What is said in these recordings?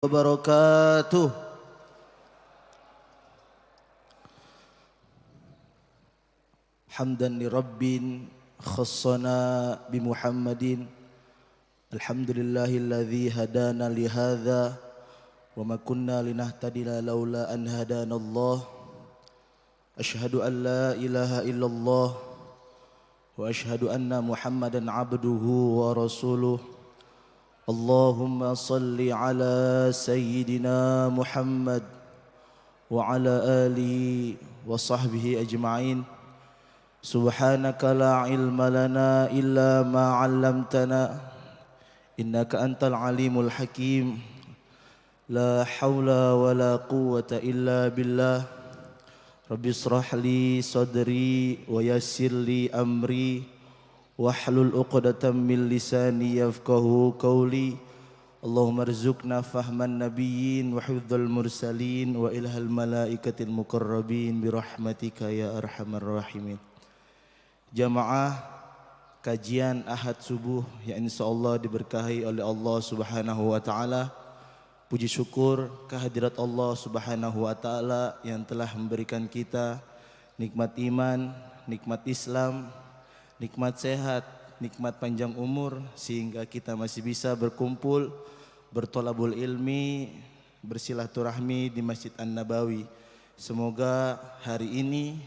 wabarakatuh. Hamdan li rabbin khassana bi Muhammadin. Alhamdulillahilladzi hadana li hadza wa ma kunna linahtadiya laula an hadana Allah. Asyhadu an la ilaha illallah wa asyhadu anna Muhammadan abduhu wa rasuluh. Allahumma salli ala sayyidina Muhammad wa ala alihi wa sahbihi ajma'in. Subhanaka la ilma lana illa ma 'allamtana innaka antal alimul hakim. La haula wa la quwwata illa billah. Rabbi israh li sadri wa yassir li amri wahlul 'uqdatam min lisani yafqahu qawli. Allahumma rzuqna fahman nabiyyin wa hifdzal mursalin wa ilhal malaikatil muqarrabin bi rahmatika ya arhamar rahimin. Jamaah kajian Ahad subuh yang insyaallah diberkahi oleh Allah Subhanahu wa taala. Puji syukur kehadirat Allah Subhanahu wa taala yang telah memberikan kita nikmat iman, nikmat Islam, nikmat sehat, nikmat panjang umur sehingga kita masih bisa berkumpul, bertolabul ilmi, bersilaturahmi di Masjid An-Nabawi. Semoga hari ini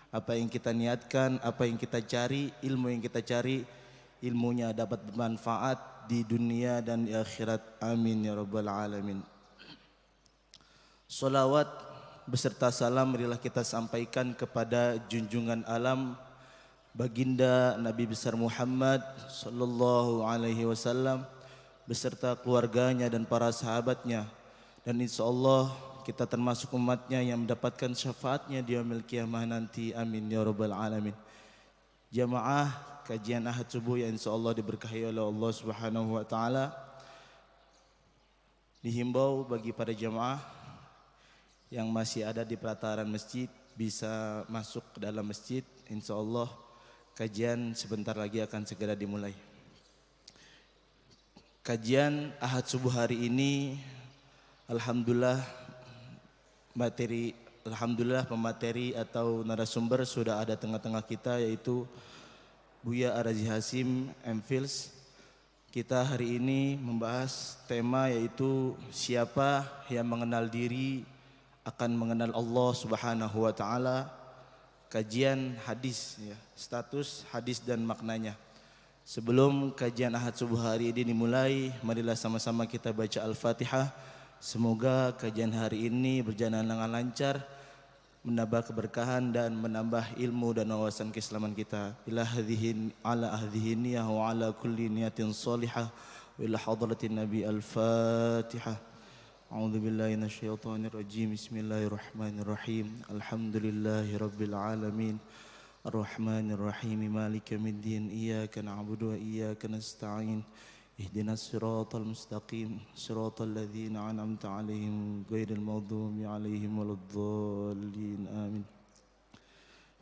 apa yang kita niatkan, apa yang kita cari, ilmu yang kita cari, ilmunya dapat bermanfaat di dunia dan di akhirat. Amin ya rabbal alamin. Salawat beserta salam marilah kita sampaikan kepada junjungan alam baginda Nabi besar Muhammad sallallahu alaihi wasallam beserta keluarganya dan para sahabatnya, dan insyaallah kita termasuk umatnya yang mendapatkan syafaatnya di yaumil qiyamah nanti. Amin ya rabbal alamin. Jamaah kajian Ahad subuh yang insyaallah diberkahi oleh Allah Subhanahu wa taala, dihimbau bagi para jamaah yang masih ada di pelataran masjid bisa masuk ke dalam masjid. Insyaallah kajian sebentar lagi akan segera dimulai. Kajian Ahad subuh hari ini alhamdulillah pemateri atau narasumber sudah ada tengah-tengah kita, yaitu Buya Arazi Hasim MPhils. Kita hari ini membahas tema yaitu siapa yang mengenal diri akan mengenal Allah Subhanahu wa taala. Kajian hadis ya, status hadis dan maknanya. Sebelum kajian Ahad subuh hari ini dimulai, marilah sama-sama kita baca Al-Fatihah. Semoga kajian hari ini berjalan dengan lancar, menambah keberkahan dan menambah ilmu dan wawasan keislaman kita. Ila hadhihi ala hadhihi niyah wa ala kulli niyatin salihah wa ila hadratin Nabi. Al-Fatihah. A'udzu billahi minasyaitonir rajim. Bismillahirrahmanirrahim. Alhamdulillahi rabbil alamin. Ar-Rahmanir Rahim. Maliki yaumiddin. Iyyaka na'budu wa iyyaka nasta'in. Ihdinas siratal mustaqim, siratal ladzina an'amta 'alaihim ghairil maghdubi 'alaihim waladdallin. Amin.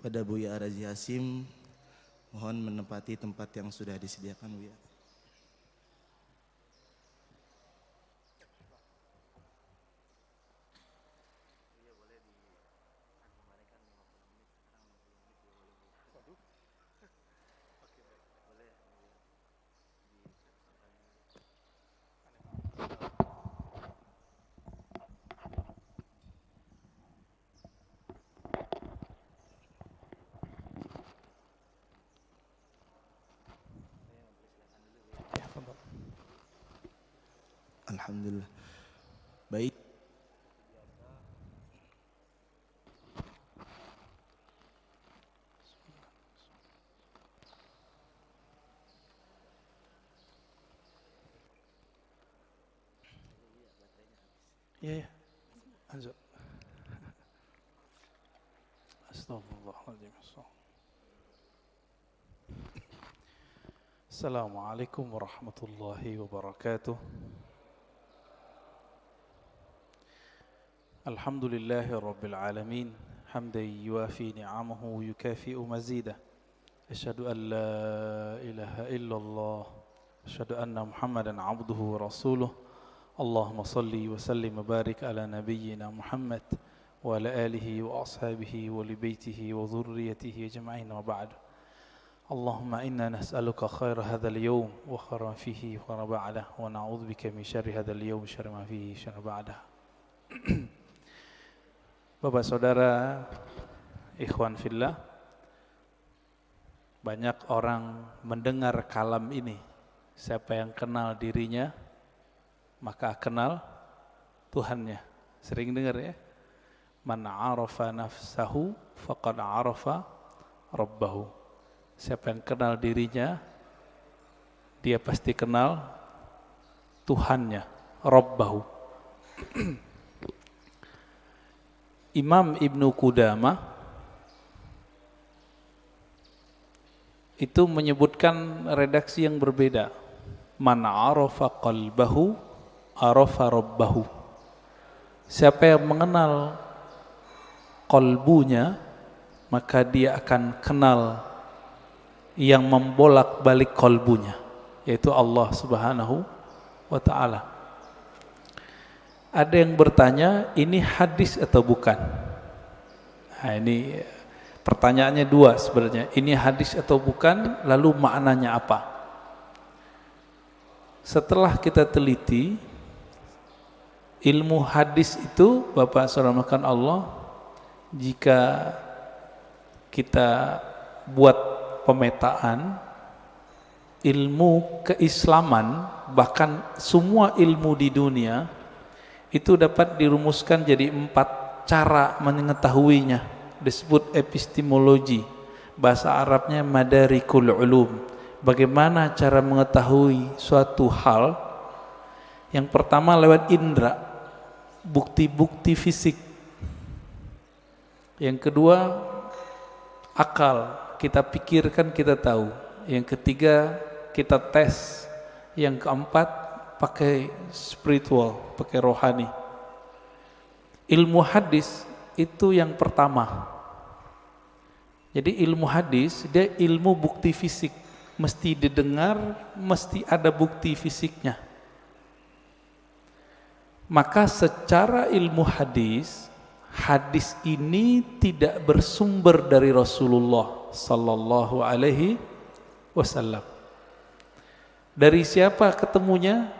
Pada Buya Arazi Hasim, mohon menempati tempat yang sudah disediakan, Buya. Alhamdulillah. Baik. Ya, ya. Lanjut. Astagfirullahaladzim. Assalamualaikum warahmatullahi wabarakatuh. Alhamdulillahi rabbil alamin. Hamdan yuafi ni'amahu wa yukafi'u mazidah. Asyhadu an la ilaha illallah. Asyhadu anna Muhammadan abduhu wa rasuluh. Allahumma salli wa sallim wa barik ala nabiyyina Muhammad wa ala alihi wa ashabihi wa li baitihi wa dhurriyyatihi ajma'in wa ba'du. Allahumma inna nas'aluka khaira hadzal yawm wa khaira ma fihi wa khaira ba'dah wa na'udzubika min syarri hadzal yawm syarri ma fihi syarri ba'dah. Bapak saudara, ikhwan fillah, banyak orang mendengar kalam ini. Siapa yang kenal dirinya, maka kenal Tuhannya. Sering dengar ya? Man 'arafa nafsahu faqad 'arafa rabbahu. Siapa yang kenal dirinya, dia pasti kenal Tuhannya, Rabbahu. Imam Ibnu Qudamah itu menyebutkan redaksi yang berbeda. Man 'arafa qalbahu, 'arafa rabbahu. Siapa yang mengenal qalbunya, maka dia akan kenal yang membolak-balik qalbunya, yaitu Allah Subhanahu wa ta'ala. Ada yang bertanya, ini hadis atau bukan? Nah, ini pertanyaannya dua sebenarnya. Ini hadis atau bukan, lalu maknanya apa? Setelah kita teliti, ilmu hadis itu, Bapak saudara makan Allah, jika kita buat pemetaan, ilmu keislaman, bahkan semua ilmu di dunia, itu dapat dirumuskan jadi 4 cara mengetahuinya. Disebut epistemologi. Bahasa Arabnya madarikul ulum. Bagaimana cara mengetahui suatu hal? Yang pertama lewat indera, bukti-bukti fisik. Yang kedua akal, kita pikirkan kita tahu. Yang ketiga kita tes. Yang keempat pakai spiritual, pakai rohani. Ilmu hadis itu yang pertama. Jadi ilmu hadis dia ilmu bukti fisik, mesti didengar, mesti ada bukti fisiknya. Maka secara ilmu hadis, hadis ini tidak bersumber dari Rasulullah sallallahu alaihi wasallam. Dari siapa ketemunya?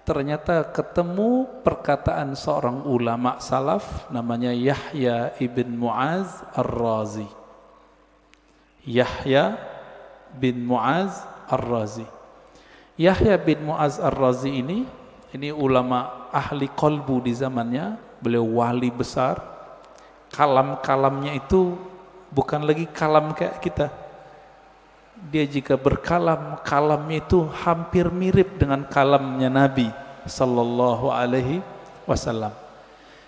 Ternyata ketemu perkataan seorang ulama salaf namanya Yahya ibn Mu'az ar-Razi. Yahya bin Mu'az ar-Razi. Yahya bin Mu'az ar-Razi ini ulama ahli qalbu di zamannya. Beliau wali besar. Kalam-kalamnya itu bukan lagi kalam kayak kita. Dia jika berkalam, kalamnya itu hampir mirip dengan kalamnya Nabi sallallahu alaihi wasallam.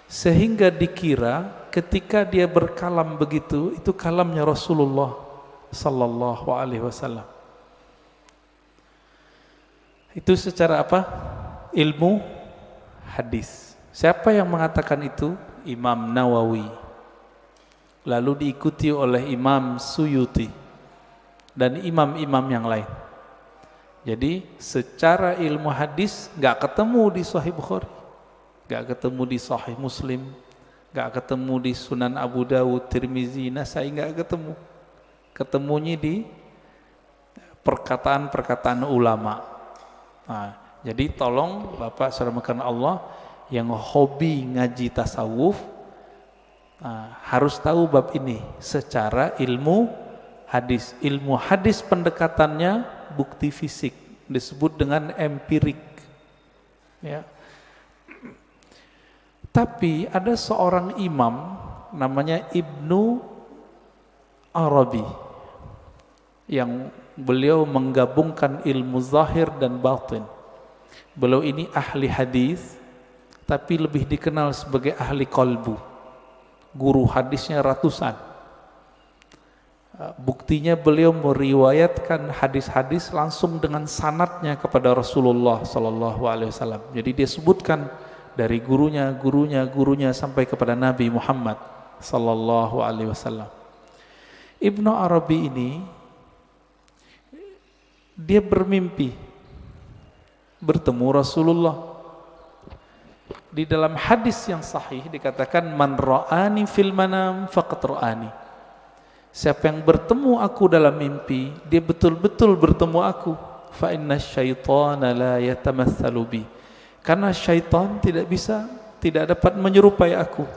Sehingga dikira ketika dia berkalam begitu, itu kalamnya Rasulullah sallallahu alaihi wasallam. Itu secara apa? Ilmu hadis. Siapa yang mengatakan itu? Imam Nawawi. Lalu diikuti oleh Imam Suyuti dan imam-imam yang lain. Jadi secara ilmu hadis nggak ketemu di Sahih Bukhari, nggak ketemu di Sahih Muslim, nggak ketemu di Sunan Abu Dawud, Tirmizi, Nasai, nggak ketemu. Ketemunya di perkataan-perkataan ulama. Nah, jadi tolong Bapak saudara makan Allah yang hobi ngaji tasawuf, harus tahu bab ini secara ilmu hadis. Ilmu hadis pendekatannya bukti fisik, disebut dengan empirik. Ya. Tapi ada seorang imam namanya Ibnu Arabi yang beliau menggabungkan ilmu zahir dan batin. Beliau ini ahli hadis, tapi lebih dikenal sebagai ahli qalbu. Guru hadisnya ratusan. Buktinya beliau meriwayatkan hadis-hadis langsung dengan sanadnya kepada Rasulullah sallallahu alaihi wasallam. Jadi dia sebutkan dari gurunya sampai kepada Nabi Muhammad sallallahu alaihi wasallam. Ibnu Arabi ini dia bermimpi bertemu Rasulullah Di dalam hadis yang sahih dikatakan man ra'ani fil manam faqad ra'ani. Siapa yang bertemu aku dalam mimpi, dia betul-betul bertemu aku. Fa inna syaitana la yatamatsalu bi. Karena syaitan tidak dapat menyerupai aku.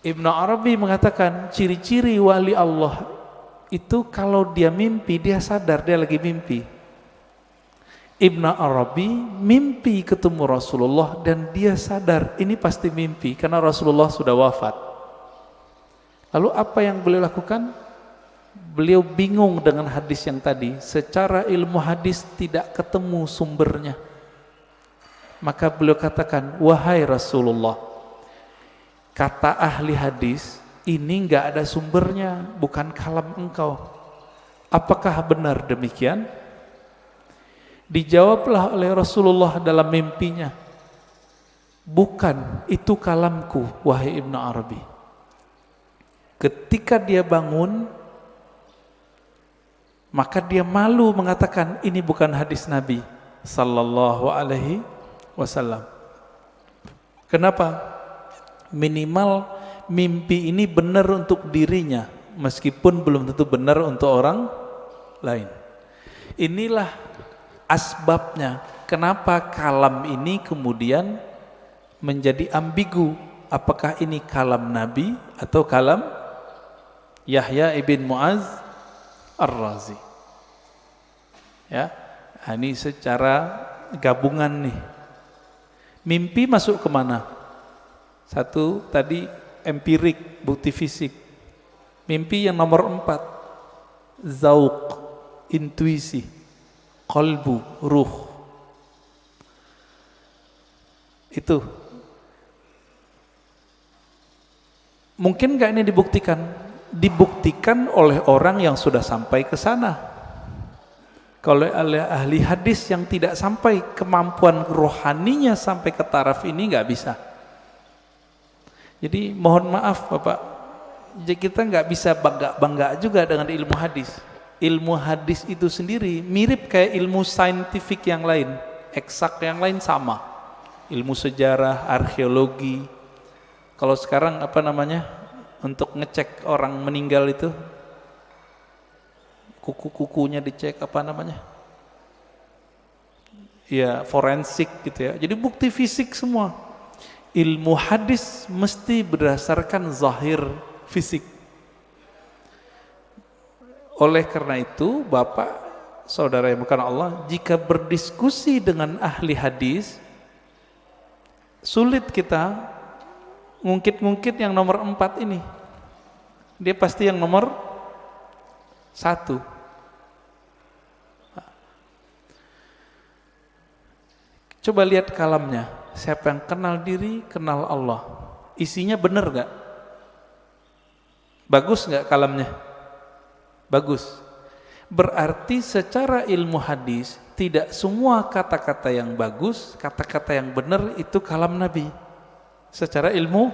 Ibnu Arabi mengatakan ciri-ciri wali Allah itu kalau dia mimpi, dia sadar dia lagi mimpi. Ibnu Arabi mimpi ketemu Rasulullah dan dia sadar ini pasti mimpi karena Rasulullah sudah wafat. Lalu apa yang beliau lakukan? Beliau bingung dengan hadis yang tadi. Secara ilmu hadis tidak ketemu sumbernya. Maka beliau katakan, wahai Rasulullah, kata ahli hadis ini enggak ada sumbernya, bukan kalam engkau. Apakah benar demikian? Dijawablah oleh Rasulullah dalam mimpinya, bukan, itu kalamku wahai Ibnu Arabi. Ketika dia bangun, maka dia malu mengatakan ini bukan hadis Nabi sallallahu alaihi wasallam. Kenapa? Minimal mimpi ini benar untuk dirinya, meskipun belum tentu benar untuk orang lain. Inilah asbabnya kenapa kalam ini kemudian menjadi ambigu. Apakah ini kalam Nabi atau kalam Yahya ibn Mu'az Ar-Razi? Ya, ini secara gabungan nih. Mimpi masuk kemana? Satu tadi empirik, bukti fisik. Mimpi yang nomor 4, zauq, intuisi, qalbu, ruh. Itu mungkin gak ini dibuktikan? Dibuktikan oleh orang yang sudah sampai ke sana. Kalau oleh ahli hadis yang tidak sampai, kemampuan rohaninya sampai ke taraf ini gak bisa. Jadi mohon maaf Bapak, kita nggak bisa bangga juga dengan ilmu hadis. Ilmu hadis itu sendiri mirip kayak ilmu saintifik yang lain, eksak yang lain sama. Ilmu sejarah, arkeologi. Kalau sekarang apa namanya, untuk ngecek orang meninggal itu, kuku-kukunya dicek apa namanya? Ya forensik gitu ya. Jadi bukti fisik semua. Ilmu hadis mesti berdasarkan zahir fisik. Oleh karena itu, Bapak, saudara yang bukan Allah, jika berdiskusi dengan ahli hadis, sulit kita ngungkit-ngungkit yang nomor 4 ini. Dia pasti yang nomor 1. Coba lihat kalamnya. Siapa yang kenal diri, kenal Allah. Isinya benar gak? Bagus gak kalamnya? Bagus. Berarti secara ilmu hadis, tidak semua kata-kata yang bagus, kata-kata yang benar itu kalam Nabi. Secara ilmu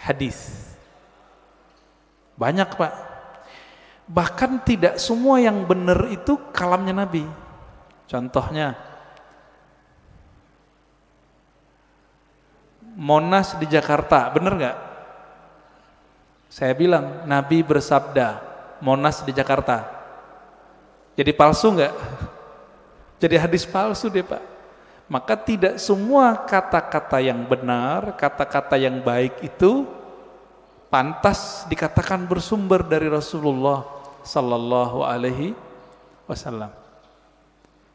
hadis. Banyak Pak. Bahkan tidak semua yang benar itu kalamnya Nabi. Contohnya, Monas di Jakarta, bener gak? Saya bilang, Nabi bersabda, Monas di Jakarta. Jadi palsu gak? Jadi hadis palsu deh Pak. Maka tidak semua kata-kata yang benar, kata-kata yang baik itu pantas dikatakan bersumber dari Rasulullah sallallahu alaihi wasallam.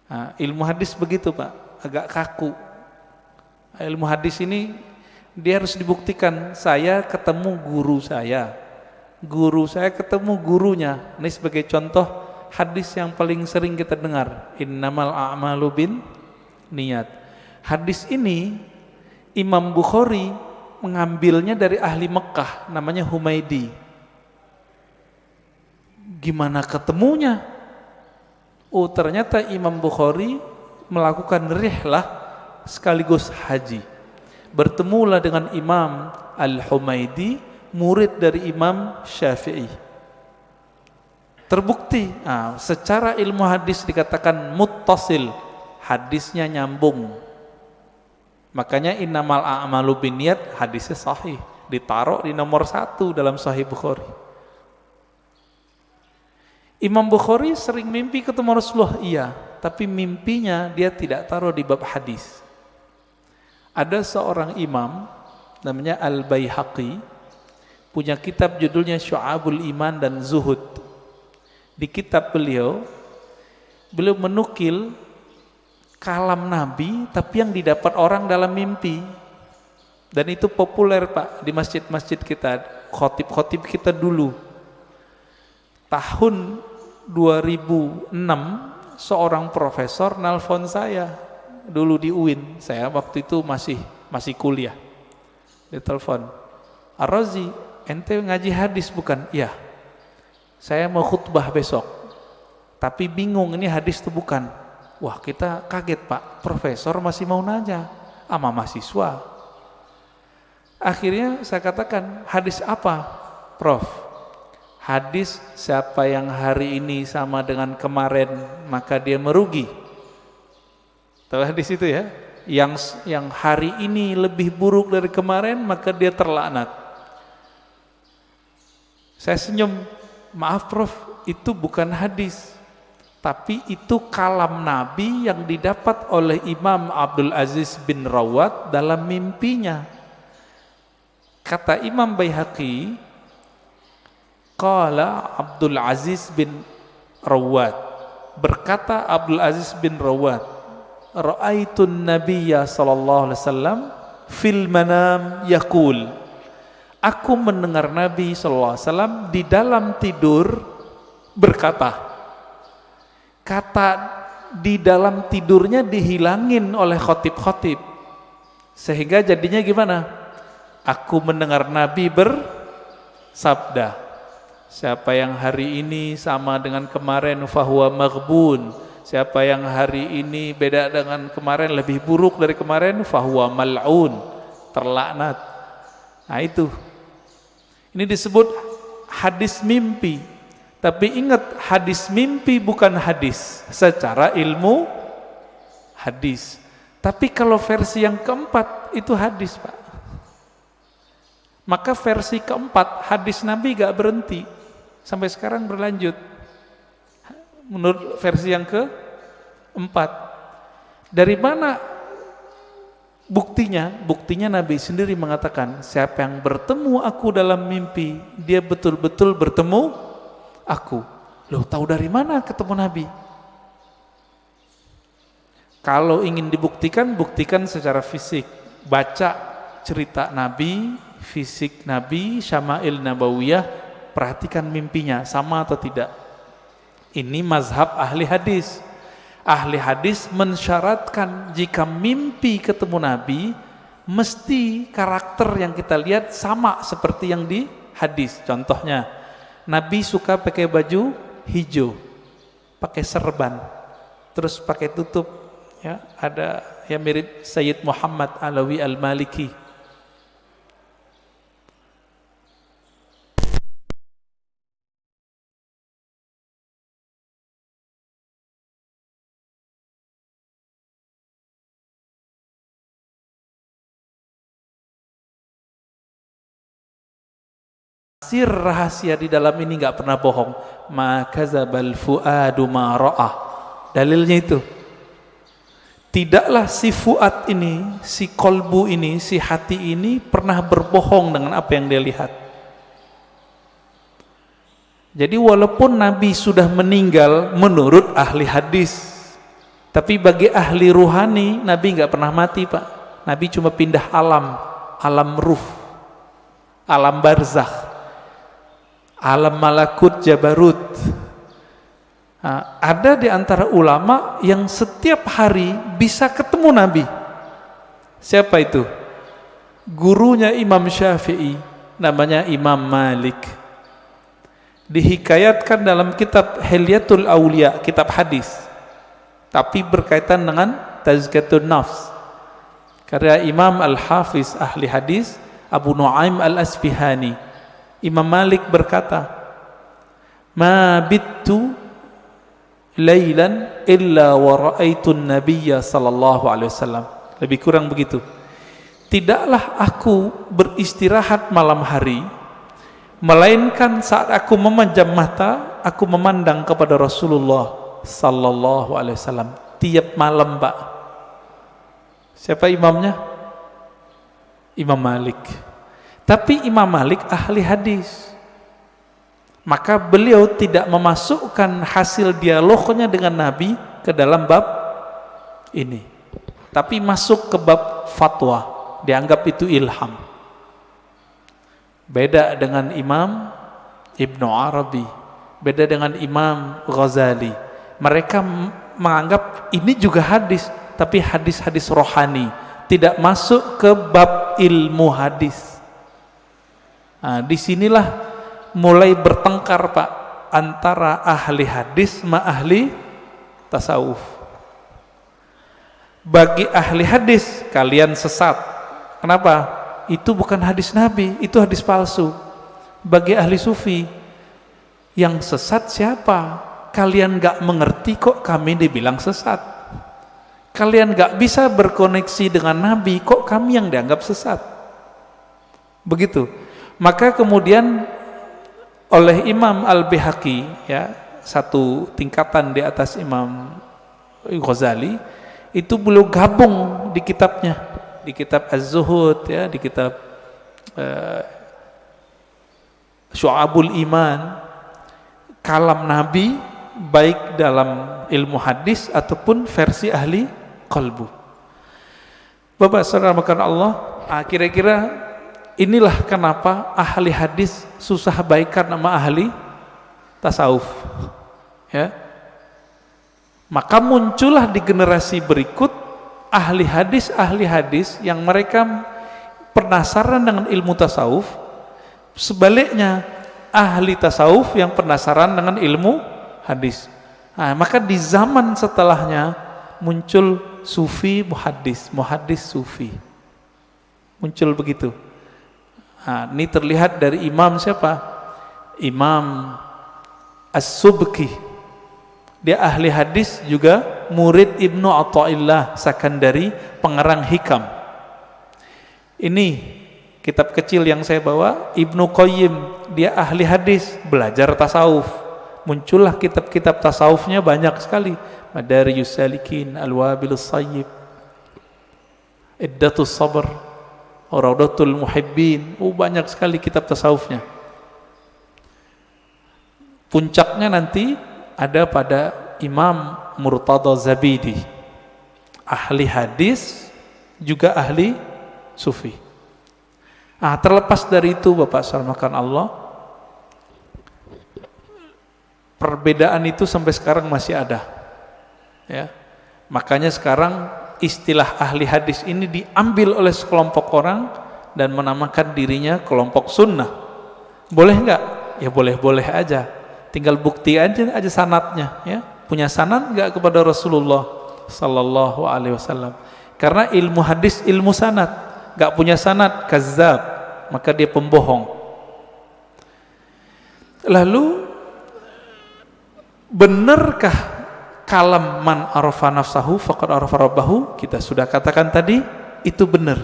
Nah, ilmu hadis begitu Pak, agak kaku. Ilmu hadis ini dia harus dibuktikan. Saya ketemu guru saya ketemu gurunya. Ini sebagai contoh hadis yang paling sering kita dengar, innamal a'malu bin niat. Hadis ini Imam Bukhari mengambilnya dari ahli Mekah, namanya Humaidi. Gimana ketemunya? Oh, ternyata Imam Bukhari melakukan rihlah sekaligus haji. Bertemulah dengan Imam Al-Humaidi, murid dari Imam Syafi'i. Terbukti, secara ilmu hadis dikatakan muttasil, hadisnya nyambung. Makanya innamal a'malu binniyat hadisnya sahih, ditaruh di nomor 1 dalam Sahih Bukhari. Imam Bukhari sering mimpi ketemu Rasulullah, iya, tapi mimpinya dia tidak taruh di bab hadis. Ada seorang imam namanya Al-Baihaqi, punya kitab judulnya Syu'abul Iman dan Zuhud. Di kitab beliau menukil kalam Nabi tapi yang didapat orang dalam mimpi. Dan itu populer Pak di masjid-masjid kita, khotib-khotib kita dulu. Tahun 2006 seorang profesor nelfon saya dulu di UIN. Saya waktu itu masih kuliah. Dia telepon, "Ar-Razi, ente ngaji hadis bukan?" "Iya. Saya mau khutbah besok. Tapi bingung ini hadis itu bukan." Wah, kita kaget Pak, profesor masih mau nanya sama mahasiswa. Akhirnya saya katakan, "Hadis apa, Prof?" "Hadis siapa yang hari ini sama dengan kemarin maka dia merugi." Tahu hadis itu ya? Yang hari ini lebih buruk dari kemarin maka dia terlaknat. Saya senyum, "Maaf Prof, itu bukan hadis, tapi itu kalam Nabi yang didapat oleh Imam Abdul Aziz bin Rawat dalam mimpinya." Kata Imam Baihaqi, qala Abdul Aziz bin Rawat, berkata Abdul Aziz bin Rawat, "Ra'aitun Nabiyya sallallahu alaihi wasallam fil manam yaqul." Aku mendengar Nabi sallallahu alaihi wasallam di dalam tidur berkata. Kata di dalam tidurnya dihilangin oleh khotib-khotib. Sehingga jadinya gimana? Aku mendengar Nabi bersabda, "Siapa yang hari ini sama dengan kemarin fahuwa maghbun." Siapa yang hari ini beda dengan kemarin, lebih buruk dari kemarin, fahuwa mal'un, terlaknat. Nah itu. Ini disebut hadis mimpi. Tapi ingat, hadis mimpi bukan hadis secara ilmu hadis. Tapi kalau versi yang keempat itu hadis Pak. Maka versi keempat hadis Nabi gak berhenti, sampai sekarang berlanjut. Menurut versi yang keempat. Dari mana buktinya? Buktinya Nabi sendiri mengatakan, siapa yang bertemu aku dalam mimpi, dia betul-betul bertemu aku. Loh, tahu dari mana ketemu Nabi? Kalau ingin dibuktikan, buktikan secara fisik. Baca cerita Nabi, fisik Nabi, Syama'il Nabawiyah, perhatikan mimpinya, sama atau tidak. Ini mazhab ahli hadis. Ahli hadis mensyaratkan jika mimpi ketemu Nabi, mesti karakter yang kita lihat sama seperti yang di hadis. Contohnya, Nabi suka pakai baju hijau, pakai serban, terus pakai tutup, ya, ada yang mirip Sayyid Muhammad Alawi Al-Maliki. Sir rahasia di dalam ini nggak pernah bohong. Ma kadzabal fuadu ma ra'ah. Dalilnya itu. Tidaklah si fuad ini, si kolbu ini, si hati ini pernah berbohong dengan apa yang dia lihat. Jadi walaupun Nabi sudah meninggal menurut ahli hadis, tapi bagi ahli ruhani Nabi nggak pernah mati Pak. Nabi cuma pindah alam, alam ruh, alam barzakh, alam malakut jabarut. Nah, ada di antara ulama yang setiap hari bisa ketemu Nabi. Siapa itu? Gurunya Imam Syafi'i, namanya Imam Malik. Dihikayatkan dalam kitab Hilyatul Aulia, kitab hadis, tapi berkaitan dengan Tazkiyatun Nafs. Karya Imam Al-Hafiz ahli hadis Abu Nu'aim Al-Asfihani. Imam Malik berkata, "Ma bittu lailan illa wa ra'aitun nabiyya sallallahu alaihi wasallam. Lebih kurang begitu. Tidaklah aku beristirahat malam hari melainkan saat aku memejam mata aku memandang kepada Rasulullah sallallahu alaihi wasallam tiap malam, Pak. Siapa imamnya? Imam Malik. Tapi Imam Malik ahli hadis. Maka beliau tidak memasukkan hasil dialognya dengan Nabi ke dalam bab ini. Tapi masuk ke bab fatwa, dianggap itu ilham. Beda dengan Imam Ibnu Arabi, beda dengan Imam Ghazali. Mereka menganggap ini juga hadis, tapi hadis-hadis rohani, tidak masuk ke bab ilmu hadis. Nah, disinilah mulai bertengkar, Pak, antara ahli hadis sama ahli tasawuf. Bagi ahli hadis, kalian sesat. Kenapa? Itu bukan hadis Nabi, itu hadis palsu. Bagi ahli sufi, yang sesat siapa? Kalian gak mengerti kok kami dibilang sesat. Kalian gak bisa berkoneksi dengan Nabi, kok kami yang dianggap sesat. Begitu. Maka kemudian oleh Imam Al-Baihaqi, ya, satu tingkatan di atas Imam Ghazali, itu beliau gabung di kitabnya, di kitab Az-Zuhud, ya, di kitab Syu'abul Iman, kalam Nabi baik dalam ilmu hadis ataupun versi ahli qalbu. Bapak saudara makan Allah, kira-kira inilah kenapa ahli hadis susah baikan sama ahli tasawuf, ya. Maka muncullah di generasi berikut ahli hadis yang mereka penasaran dengan ilmu tasawuf. Sebaliknya ahli tasawuf yang penasaran dengan ilmu hadis. Nah, maka di zaman setelahnya muncul sufi muhaddis sufi. Muncul begitu. Nah, ini terlihat dari imam siapa? Imam As-Subki. Dia ahli hadis juga murid Ibnu Athaillah Sakandari, pengarang Hikam. Ini kitab kecil yang saya bawa, Ibnu Qayyim, dia ahli hadis, belajar tasawuf. Muncullah kitab-kitab tasawufnya banyak sekali. Madarijus Salikin, Al-Wabilus Sayyib, Iddatus Sabr, Raudatul Muhibbin, banyak sekali kitab tasawufnya. Puncaknya nanti ada pada Imam Murtada Zabidi, ahli hadis juga ahli sufi. Terlepas dari itu, Bapak sarmakan Allah, perbedaan itu sampai sekarang masih ada, ya. Makanya sekarang istilah ahli hadis ini diambil oleh sekelompok orang dan menamakan dirinya kelompok sunnah. Boleh nggak? Ya boleh-boleh aja. Tinggal bukti aja sanadnya, ya. Punya sanad nggak kepada Rasulullah Sallallahu Alaihi Wasallam? Karena ilmu hadis ilmu sanad. Nggak punya sanad, kazzab, maka dia pembohong. Lalu benarkah kalam man arafa nafsahu faqad arafa rabbahu? Kita sudah katakan tadi, itu benar.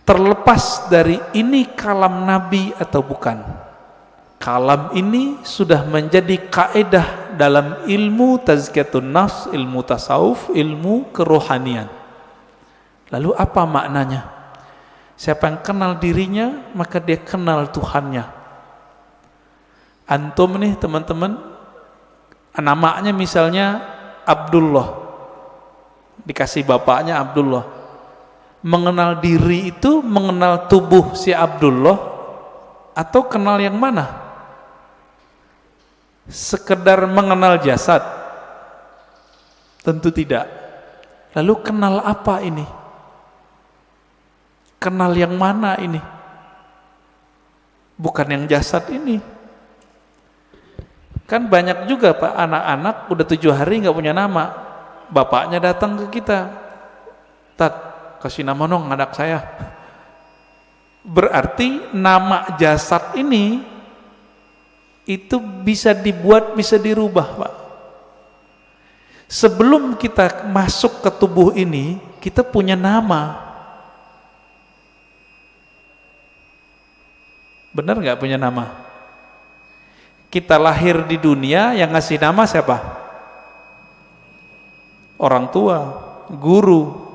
Terlepas dari ini kalam Nabi atau bukan, kalam ini sudah menjadi kaidah dalam ilmu tazkiyatun nafs, ilmu tasawuf, ilmu kerohanian. Lalu apa maknanya? Siapa yang kenal dirinya, maka dia kenal Tuhannya. Antum nih teman-teman, namanya misalnya Abdullah, dikasih bapaknya Abdullah. Mengenal diri itu mengenal tubuh si Abdullah atau kenal yang mana? Sekedar mengenal jasad? Tentu tidak. Lalu kenal apa ini? Kenal yang mana ini? Bukan yang jasad ini. Kan banyak juga, Pak, anak-anak udah 7 hari nggak punya nama. Bapaknya datang ke kita, "Tat, kasih nama dong anak saya." Berarti nama jasad ini itu bisa dibuat, bisa dirubah, Pak. Sebelum kita masuk ke tubuh ini, kita punya nama. Benar nggak punya nama? Kita lahir di dunia, yang ngasih nama siapa? Orang tua, guru.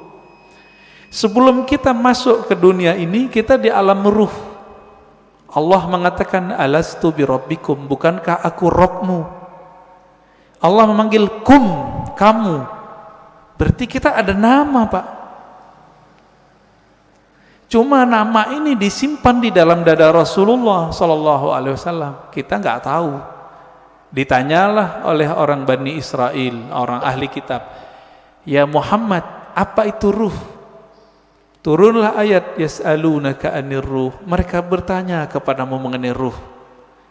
Sebelum kita masuk ke dunia ini, kita di alam ruh. Allah mengatakan, alastu birabbikum, bukankah aku Rabbmu? Allah memanggil kum, kamu. Berarti kita ada nama, Pak. Cuma nama ini disimpan di dalam dada Rasulullah sallallahu alaihi wasallam. Kita nggak tahu. Ditanyalah oleh orang Bani Israel, orang ahli kitab, ya Muhammad, apa itu ruh? Turunlah ayat yas'alunaka 'anir ruh. Mereka bertanya kepadamu mengenai ruh.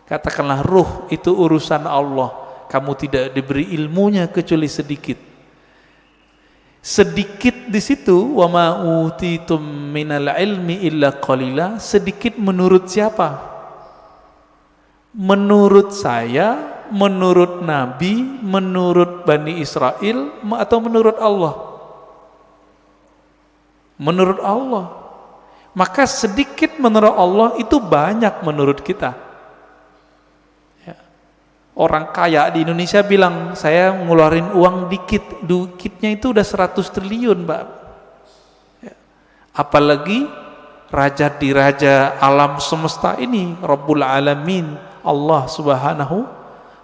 Katakanlah ruh itu urusan Allah. Kamu tidak diberi ilmunya kecuali sedikit. Sedikit di situ, wa ma utitum minal ilmi illa qalila. Sedikit menurut siapa? Menurut saya, menurut Nabi, menurut Bani Israel, atau menurut Allah? Menurut Allah. Maka sedikit menurut Allah itu banyak menurut kita. Ya. Orang kaya di Indonesia bilang, saya ngeluarin uang dikit. Dikitnya itu udah 100 triliun, Mbak. Ya. Apalagi raja di raja alam semesta ini, Rabbul Alamin, Allah Subhanahu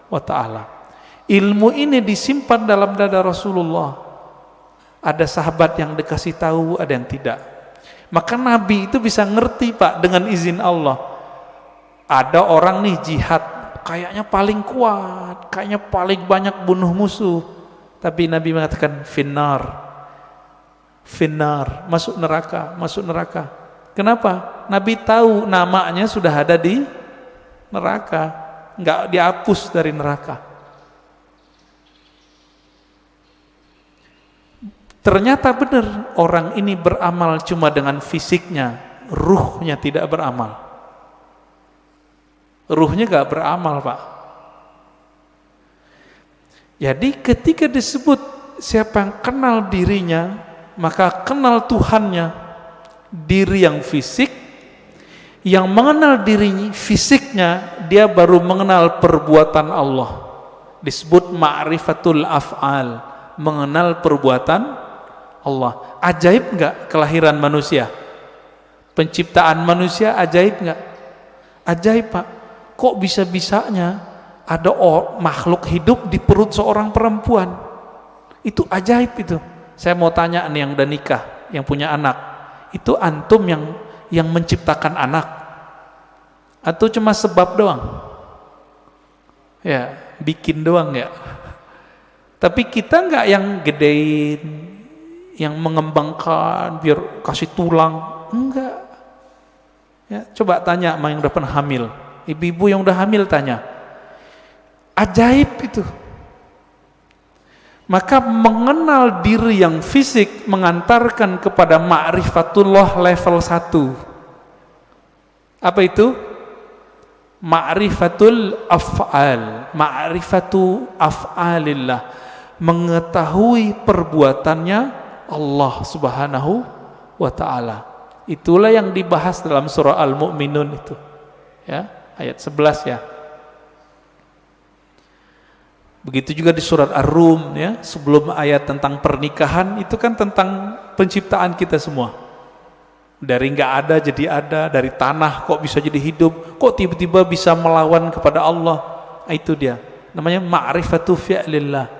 wa ta'ala. Ilmu ini disimpan dalam dada Rasulullah. Ada sahabat yang dikasih tahu, ada yang tidak. Maka Nabi itu bisa ngerti, Pak, dengan izin Allah. Ada orang nih jihad, kayaknya paling kuat, kayaknya paling banyak bunuh musuh. Tapi Nabi mengatakan finnar, finnar, masuk neraka, masuk neraka. Kenapa? Nabi tahu namanya sudah ada di neraka, nggak dihapus dari neraka. Ternyata benar, orang ini beramal cuma dengan fisiknya, ruhnya tidak beramal. Ruhnya gak beramal, Pak. Jadi ketika disebut siapa yang kenal dirinya, maka kenal Tuhannya. Diri yang fisik, yang mengenal diri fisiknya, dia baru mengenal perbuatan Allah. Disebut ma'rifatul af'al, mengenal perbuatan Allah. Ajaib enggak kelahiran manusia? Penciptaan manusia ajaib enggak? Ajaib, Pak. Kok bisa-bisanya ada makhluk hidup di perut seorang perempuan? Itu ajaib itu. Saya mau tanya nih yang udah nikah, yang punya anak. Itu antum yang menciptakan anak? Atau cuma sebab doang? Ya, bikin doang ya. Tapi kita enggak yang gedein, yang mengembangkan biar kasih tulang, enggak. Ya, coba tanya sama yang udah pernah hamil, ibu-ibu yang udah hamil tanya, ajaib itu. Maka mengenal diri yang fisik mengantarkan kepada ma'rifatullah level 1. Apa itu? Ma'rifatul af'al, ma'rifatu af'alillah, mengetahui perbuatannya Allah Subhanahu wa ta'ala. Itulah yang dibahas dalam surah Al-Mu'minun itu. Ya, ayat 11 ya. Begitu juga di surat Ar-Rum ya, sebelum ayat tentang pernikahan itu kan tentang penciptaan kita semua. Dari enggak ada jadi ada, dari tanah kok bisa jadi hidup, kok tiba-tiba bisa melawan kepada Allah. Itu dia. Namanya ma'rifatu fi'lillah.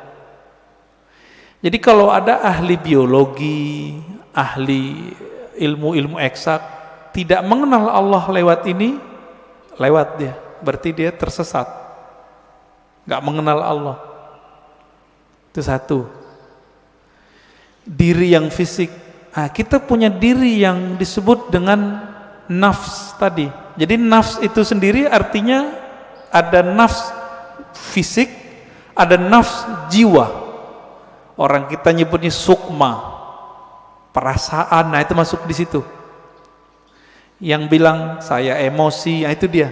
Jadi kalau ada ahli biologi, ahli ilmu-ilmu eksak tidak mengenal Allah lewat ini, lewat dia, berarti dia tersesat, nggak mengenal Allah. Itu satu. Diri yang fisik. Nah, kita punya diri yang disebut dengan nafs tadi. Jadi nafs itu sendiri artinya ada nafs fisik, ada nafs jiwa. Orang kita nyebutnya sukma, perasaan, nah itu masuk di situ. Yang bilang saya emosi, nah itu dia.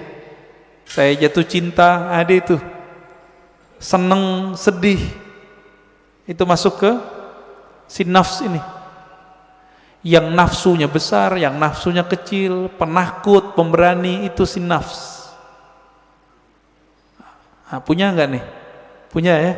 Saya jatuh cinta, ada itu. Seneng, sedih, itu masuk ke si nafs ini. Yang nafsunya besar, yang nafsunya kecil, penakut, pemberani, itu si nafs. Nah, punya enggak nih? Punya ya?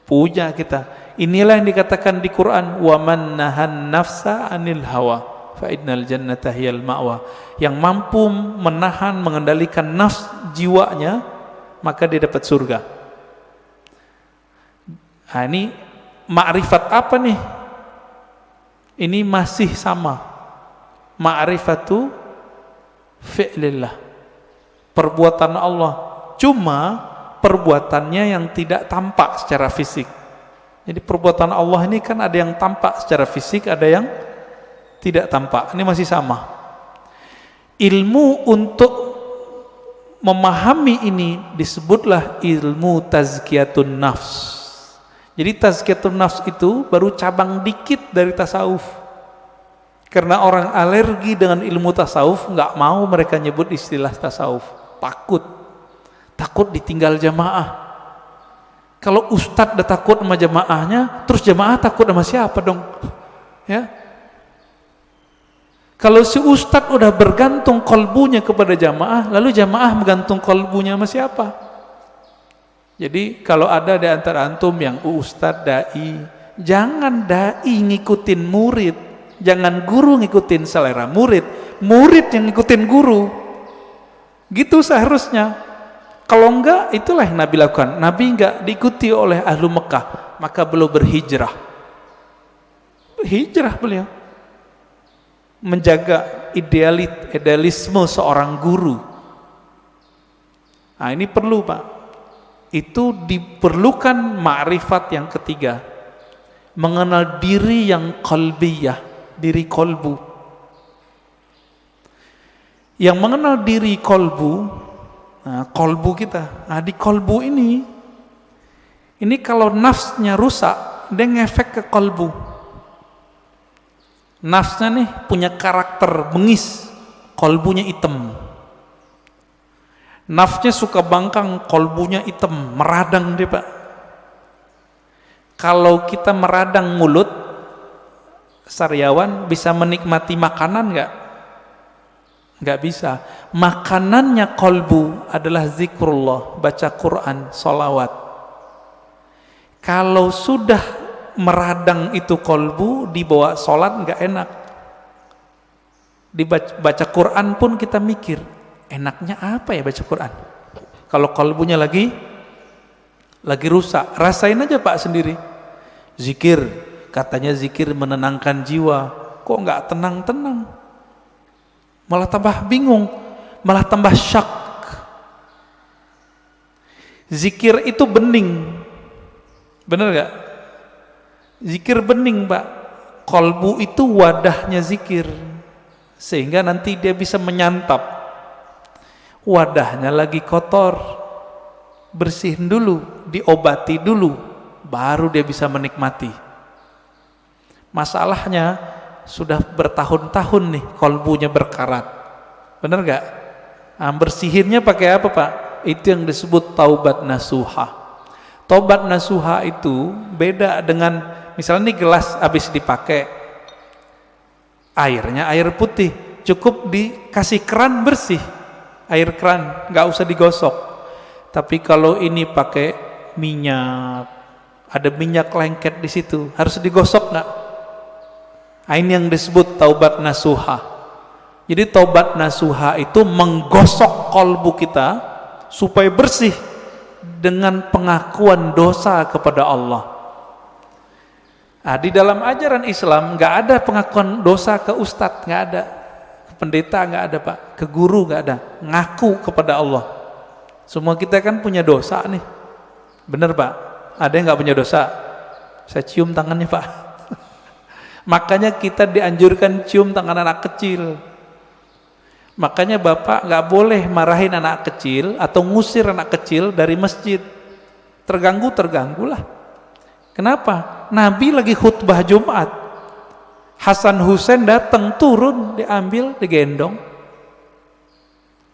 Punya kita. Inilah yang dikatakan di Quran, wa man nahan nafsa anil hawa fa innal jannata hiyal ma'wa. Yang mampu menahan, mengendalikan nafs jiwanya, maka dia dapat surga. Nah, ini ma'rifat apa nih? Ini masih sama. Ma'rifatu fi'lillah. Perbuatan Allah. Cuma perbuatannya yang tidak tampak secara fisik. Jadi perbuatan Allah ini kan ada yang tampak secara fisik, ada yang tidak tampak. Ini masih sama. Ilmu untuk memahami ini disebutlah ilmu tazkiyatun nafs. Jadi tazkiyatun nafs itu baru cabang dikit dari tasawuf. Karena orang alergi dengan ilmu tasawuf, nggak mau mereka nyebut istilah tasawuf. Takut ditinggal jamaah. Kalau ustadz udah takut sama jamaahnya, terus jamaah takut sama siapa dong? Ya. Kalau si ustadz udah bergantung kolbunya kepada jamaah, lalu jamaah menggantung kolbunya sama siapa? Jadi kalau ada di antara antum yang ustadz, dai, jangan dai ngikutin murid, jangan guru ngikutin selera murid, murid yang ngikutin guru. Gitu seharusnya. Kalau enggak, itulah yang Nabi lakukan. Nabi enggak diikuti oleh ahlu Mekah, maka beliau berhijrah. Berhijrah beliau. Menjaga idealisme seorang guru. Nah ini perlu Pak. Itu diperlukan ma'rifat yang ketiga. Mengenal diri yang qalbiyah, diri kolbu. Yang mengenal diri kolbu, nah, kolbu kita. Nah, di kolbu ini kalau nafsnya rusak, dia ngefek ke kolbu. Nafsnya nih punya karakter bengis, kolbunya hitam. Nafsnya suka bangkang, kolbunya hitam, meradang dia Pak. Kalau kita meradang mulut, sariawan bisa menikmati makanan enggak? Enggak bisa. Makanannya kolbu adalah zikrullah, baca Quran, sholawat. Kalau sudah meradang itu kolbu, dibawa sholat enggak enak. Dibaca Quran pun kita mikir, enaknya apa ya baca Quran? Kalau kolbunya lagi rusak, rasain aja Pak sendiri. Zikir, katanya zikir menenangkan jiwa, kok enggak tenang-tenang? Malah tambah bingung, malah tambah syak. Zikir itu bening, bener gak? Zikir bening Pak. Kolbu itu wadahnya zikir, sehingga nanti dia bisa menyantap. Wadahnya lagi kotor, bersihin dulu, diobati dulu, baru dia bisa menikmati. Masalahnya sudah bertahun-tahun nih kolbunya berkarat, bener gak? Nah, bersihinnya pakai apa Pak? Itu yang disebut taubat nasuha. Taubat nasuha itu beda dengan, misalnya nih gelas habis dipakai, airnya air putih, cukup dikasih keran bersih, air keran, nggak usah digosok. Tapi kalau ini pakai minyak, ada minyak lengket di situ, harus digosok nggak? Ini yang disebut taubat nasuha. Jadi taubat nasuha itu menggosok kolbu kita supaya bersih dengan pengakuan dosa kepada Allah. Nah, di dalam ajaran Islam nggak ada pengakuan dosa ke ustadz, nggak ada, ke pendeta nggak ada Pak, ke guru nggak ada, ngaku kepada Allah. Semua kita kan punya dosa nih, bener Pak? Ada yang nggak punya dosa? Saya cium tangannya Pak. Makanya kita dianjurkan cium tangan anak kecil. Makanya Bapak nggak boleh marahin anak kecil atau ngusir anak kecil dari masjid. Terganggulah. Kenapa? Nabi lagi khutbah Jumat, Hasan Husain datang, turun, diambil, digendong.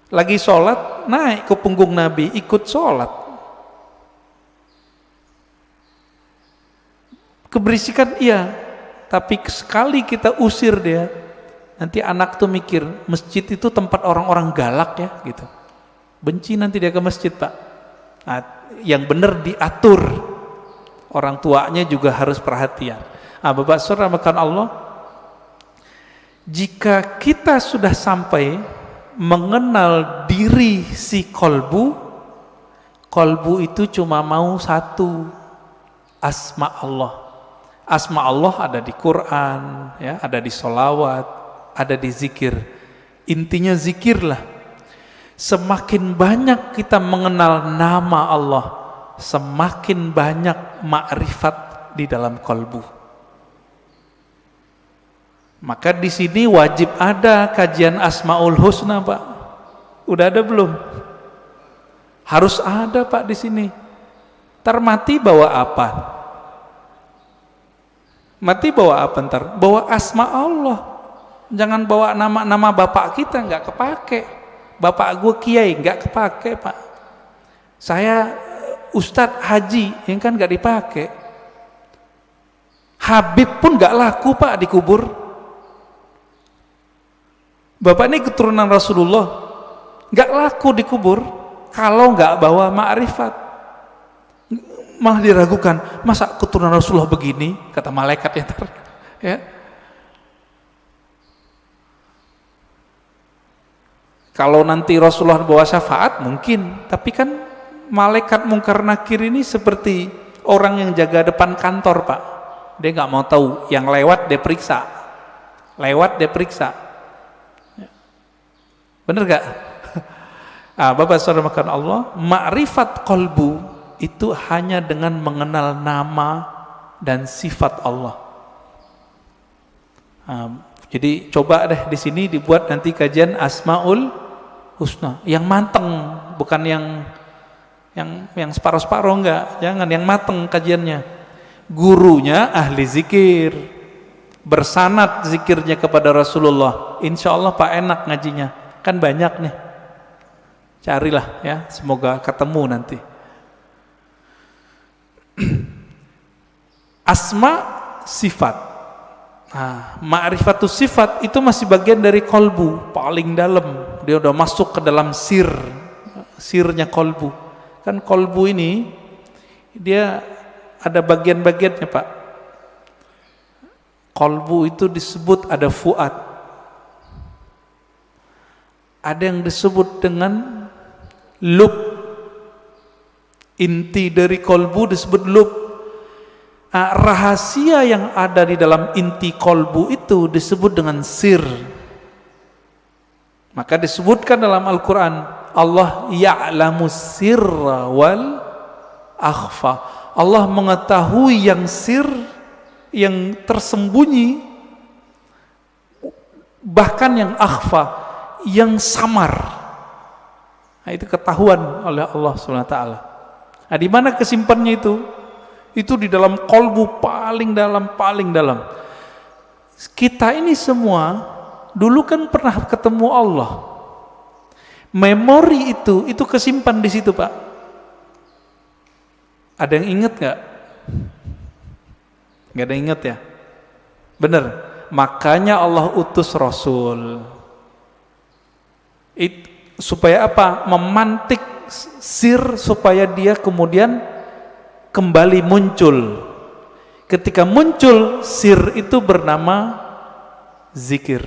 Lagi sholat, naik ke punggung Nabi, ikut sholat. Keberisikan iya, tapi sekali kita usir dia, nanti anak tuh mikir, masjid itu tempat orang-orang galak ya, gitu. Benci nanti dia ke masjid, Pak. Nah, yang benar diatur. Orang tuanya juga harus perhatian. Nah, Bapak Saudara makan Allah, jika kita sudah sampai mengenal diri si kolbu itu cuma mau satu, asma Allah. Asma Allah ada di Quran, ya, ada di sholawat, ada di zikir. Intinya zikirlah. Semakin banyak kita mengenal nama Allah, semakin banyak makrifat di dalam kolbu. Maka di sini wajib ada kajian Asmaul Husna, Pak. Udah ada belum? Harus ada, Pak, di sini. Ntar mati bawa apa? Mati bawa apa ntar? Bawa asma Allah. Jangan bawa nama-nama bapak kita, nggak kepake. Bapak gue kiai, nggak kepake, Pak. Saya Ustadz Haji, yang kan nggak dipakai. Habib pun nggak laku, Pak, dikubur. Bapak ini keturunan Rasulullah, nggak laku dikubur kalau nggak bawa ma'rifat. Malah diragukan, masa keturunan Rasulullah begini, kata malaikat ya. Kalau nanti Rasulullah bawa syafaat mungkin, tapi kan malaikat Mungkar Nakir ini seperti orang yang jaga depan kantor, Pak. Dia nggak mau tahu, yang lewat dia periksa, bener gak? Bapak saudara makan Allah, ma'rifat qalbu itu hanya dengan mengenal nama dan sifat Allah. Jadi coba deh di sini dibuat nanti kajian Asmaul Husna yang mateng, bukan yang separuh-separuh, enggak. Jangan, yang mateng kajiannya. Gurunya ahli zikir, bersanad zikirnya kepada Rasulullah. Insya Allah Pak enak ngajinya, kan banyak nih. Carilah ya, semoga ketemu nanti. Asma sifat. Nah, ma'rifatus sifat itu masih bagian dari kolbu, paling dalam. Dia udah masuk ke dalam sirnya kolbu. Kan kolbu ini dia ada bagian-bagiannya, Pak. Kolbu itu disebut ada fuad. Ada yang disebut dengan lub. Inti dari kolbu disebut lub. Rahasia yang ada di dalam inti kolbu itu disebut dengan sir. Maka disebutkan dalam Al-Quran, Allah ya'lamu sirra wal akhfa. Allah mengetahui yang sir, yang tersembunyi, bahkan yang akhfa, yang samar. Nah, itu ketahuan oleh Allah SWT. Nah, di mana kesimpannya itu? Itu di dalam kolbu paling dalam. Kita ini semua dulu kan pernah ketemu Allah. Memori itu kesimpan di situ, Pak. Ada yang ingat nggak? Nggak ada yang ingat ya? Bener. Makanya Allah utus Rasul. Supaya apa? Memantik sir supaya dia kemudian kembali muncul. Ketika muncul sir itu bernama zikir.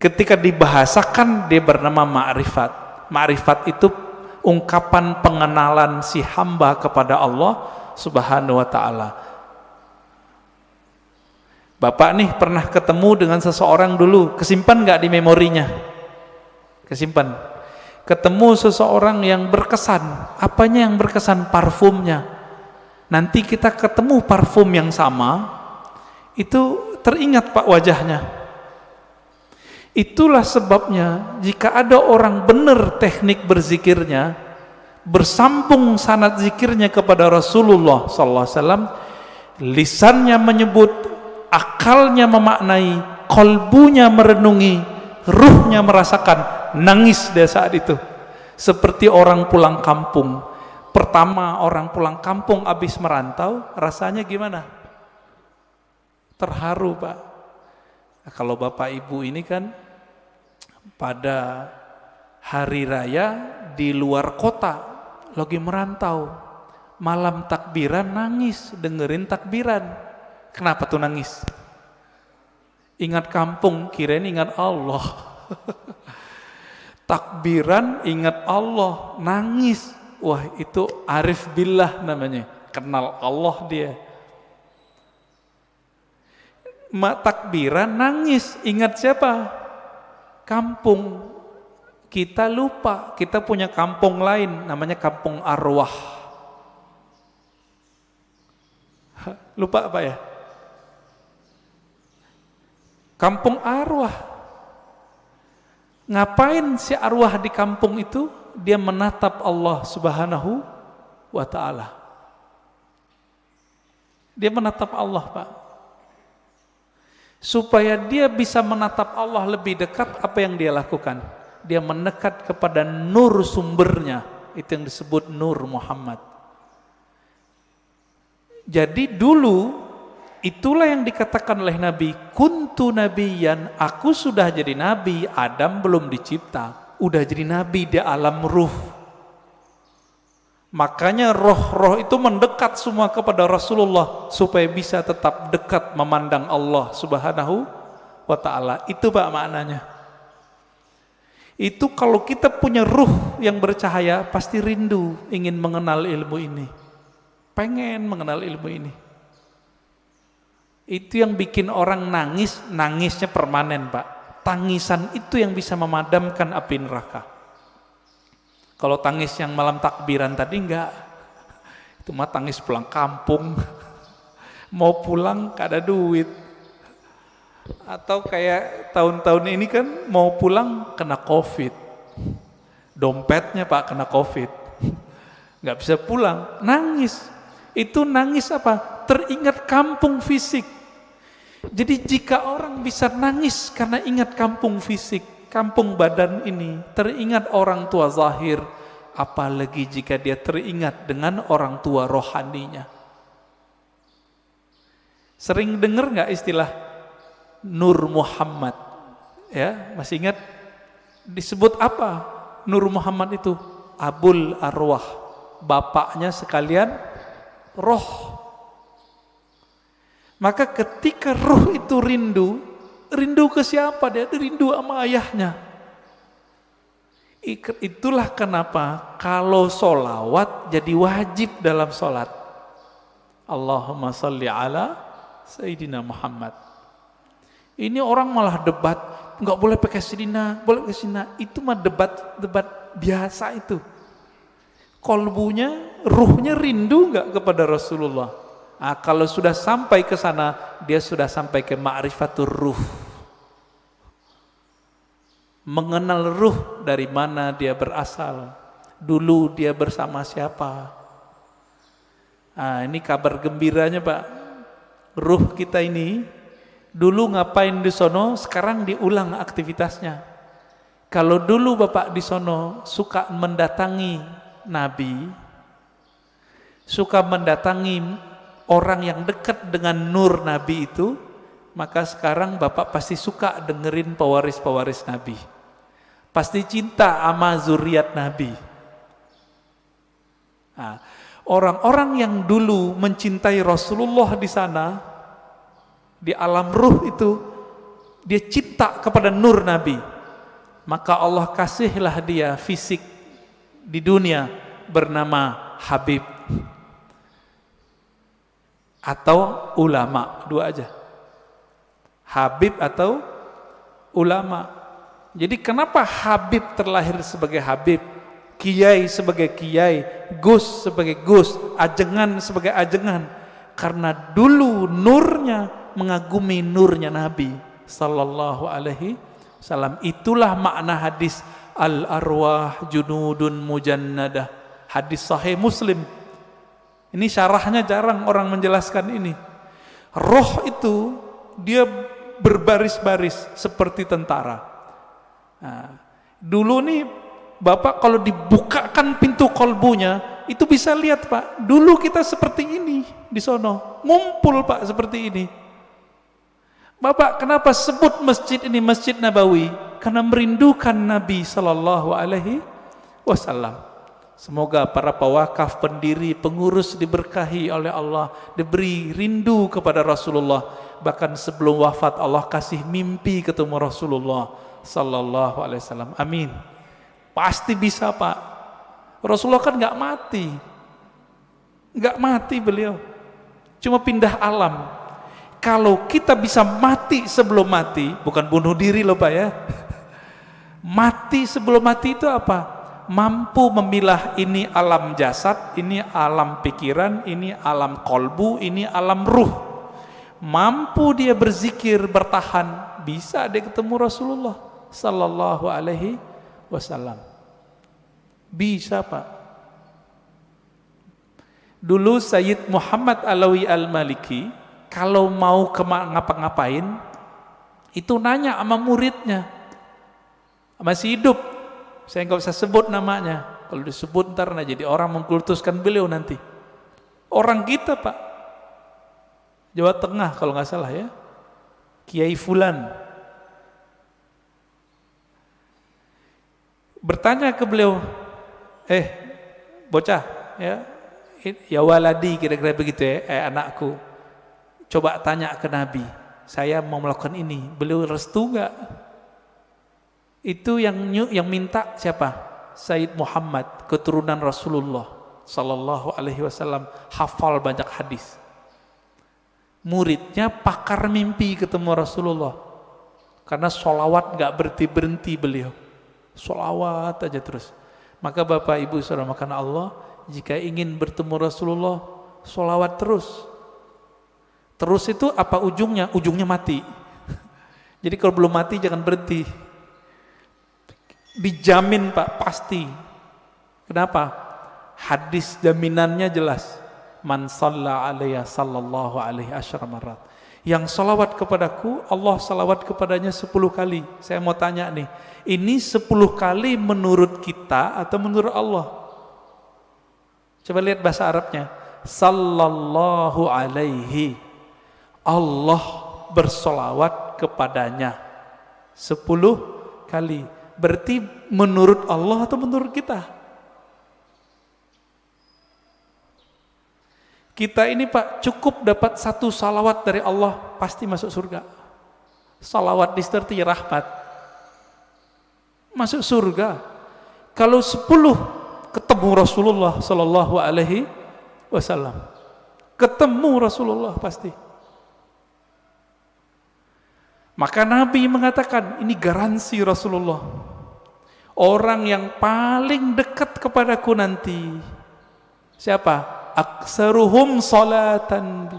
Ketika dibahasakan dia bernama ma'rifat. Ma'rifat itu ungkapan pengenalan si hamba kepada Allah Subhanahu wa ta'ala. Bapak nih pernah ketemu dengan seseorang dulu, kesimpan nggak di memorinya? Kesimpan. Ketemu seseorang yang berkesan. Apanya yang berkesan? Parfumnya. Nanti kita ketemu parfum yang sama, itu teringat, Pak, wajahnya. Itulah sebabnya jika ada orang benar teknik berzikirnya, bersambung sanad zikirnya kepada Rasulullah SAW, lisannya menyebut, akalnya memaknai, kolbunya merenungi, ruhnya merasakan, nangis dia saat itu. Seperti orang pulang kampung. Pertama orang pulang kampung habis merantau, rasanya gimana? Terharu, Pak. Nah, kalau Bapak Ibu ini kan pada hari raya di luar kota, lagi merantau, malam takbiran nangis, dengerin takbiran. Kenapa tuh nangis? Ingat kampung, kirain ingat Allah. Takbiran ingat Allah, nangis. Wah, itu arif billah namanya, kenal Allah dia. Takbiran nangis, ingat siapa? Kampung. Kita lupa, kita punya kampung lain, namanya kampung arwah. Lupa apa ya? Kampung arwah. Ngapain si arwah di kampung itu? Dia menatap Allah Subhanahu wa ta'ala. Dia menatap Allah, Pak. Supaya dia bisa menatap Allah lebih dekat, apa yang dia lakukan? Dia mendekat kepada nur sumbernya. Itu yang disebut Nur Muhammad. Jadi dulu itulah yang dikatakan oleh Nabi, kuntu nabiyan, aku sudah jadi nabi, Adam belum dicipta, udah jadi nabi di alam ruh. Makanya roh-roh itu mendekat semua kepada Rasulullah supaya bisa tetap dekat memandang Allah Subhanahu wa ta'ala. Itu Pak maknanya. Itu kalau kita punya ruh yang bercahaya, pasti rindu ingin mengenal ilmu ini, pengen mengenal ilmu ini. Itu yang bikin orang nangis, nangisnya permanen, Pak. Tangisan itu yang bisa memadamkan api neraka. Kalau tangis yang malam takbiran tadi enggak. Itu mah tangis pulang kampung. Mau pulang gak ada duit. Atau kayak tahun-tahun ini kan mau pulang kena Covid. Dompetnya Pak kena Covid. Enggak bisa pulang, nangis. Itu nangis apa? Teringat kampung fisik. Jadi jika orang bisa nangis karena ingat kampung fisik, kampung badan ini, teringat orang tua zahir, apalagi jika dia teringat dengan orang tua rohaninya. Sering dengar nggak istilah Nur Muhammad? Ya, masih ingat? Disebut apa? Nur Muhammad itu Abul Arwah, bapaknya sekalian roh. Maka ketika ruh itu rindu ke siapa? Dia rindu sama ayahnya. Itulah kenapa kalau solawat jadi wajib dalam solat. Allahumma salli ala Sayyidina Muhammad. Ini orang malah debat, nggak boleh pakai Sayyidina, boleh pakai Sayyidina. Itu mah debat biasa itu. Kolbunya, ruhnya rindu nggak kepada Rasulullah? Nah, kalau sudah sampai ke sana, dia sudah sampai ke ma'rifatur ruh. Mengenal ruh dari mana dia berasal. Dulu dia bersama siapa. Nah, ini kabar gembiranya Pak. Ruh kita ini dulu ngapain di sono, sekarang diulang aktivitasnya. Kalau dulu Bapak di sono suka mendatangi Nabi, suka mendatangi orang yang dekat dengan nur Nabi itu, maka sekarang Bapak pasti suka dengerin pewaris-pewaris Nabi. Pasti cinta sama zuriat Nabi. Nah, orang-orang yang dulu mencintai Rasulullah di sana, di alam ruh itu, dia cinta kepada nur Nabi. Maka Allah kasihlah dia fisik di dunia bernama Habib. Atau ulama, dua aja. Habib atau ulama. Jadi kenapa Habib terlahir sebagai Habib, Kiai sebagai Kiai, Gus sebagai Gus, Ajengan sebagai Ajengan? Karena dulu nurnya mengagumi nurnya Nabi sallallahu alaihi wasallam. Itulah makna hadis al-arwah junudun mujannadah, hadis sahih Muslim. Ini syarahnya jarang orang menjelaskan ini. Roh itu dia berbaris-baris seperti tentara. Nah, dulu nih Bapak kalau dibukakan pintu kolbunya, itu bisa lihat Pak, dulu kita seperti ini di sono, ngumpul Pak seperti ini. Bapak kenapa sebut masjid ini Masjid Nabawi? Karena merindukan Nabi Sallallahu Alaihi Wasallam. Semoga para pewakaf, pendiri, pengurus diberkahi oleh Allah, diberi rindu kepada Rasulullah. Bahkan sebelum wafat Allah kasih mimpi ketemu Rasulullah Sallallahu Alaihi Wasallam. Amin. Pasti bisa Pak. Rasulullah kan nggak mati beliau, cuma pindah alam. Kalau kita bisa mati sebelum mati, bukan bunuh diri loh Pak ya. Mati sebelum mati itu apa? Mampu memilah ini alam jasad, ini alam pikiran, ini alam kolbu, ini alam ruh. Mampu dia berzikir, bertahan, bisa dia ketemu Rasulullah Sallallahu Alaihi Wasallam. Bisa Pak. Dulu Sayyid Muhammad Alawi Al-Maliki kalau mau ngapa-ngapain itu nanya sama muridnya, masih hidup, saya nggak usah sebut namanya, kalau disebut ntar jadi orang mengkultuskan beliau nanti. Orang kita Pak, Jawa Tengah kalau nggak salah ya, Kiai Fulan, bertanya ke beliau, bocah ya waladi, kira-kira begitu ya, anakku, coba tanya ke Nabi, saya mau melakukan ini, beliau restu nggak? Itu yang minta siapa? Sayyid Muhammad, keturunan Rasulullah Sallallahu Alaihi Wasallam, hafal banyak hadis. Muridnya pakar mimpi ketemu Rasulullah, karena sholawat nggak berhenti beliau, sholawat aja terus. Maka Bapak Ibu saudara makan Allah, jika ingin bertemu Rasulullah, sholawat terus. Terus itu apa ujungnya? Ujungnya mati. Jadi kalau belum mati jangan berhenti. Dijamin Pak, pasti. Kenapa? Hadis jaminannya jelas. Man shalla alayya sallallahu alaihi asyara marat. Yang salawat kepadaku, Allah salawat kepadanya 10 kali. Saya mau tanya nih, ini 10 kali menurut kita atau menurut Allah? Coba lihat bahasa Arabnya. Sallallahu alaihi. Allah bersolawat kepadanya 10 kali. Berarti menurut Allah atau menurut kita? Kita ini Pak cukup dapat 1 salawat dari Allah pasti masuk surga. Salawat disertai rahmat, masuk surga. Kalau 10 ketemu Rasulullah Sallallahu Alaihi Wasallam, ketemu Rasulullah pasti. Maka Nabi mengatakan, ini garansi Rasulullah, orang yang paling dekat kepadaku nanti siapa? Aksaruhum salatan bi,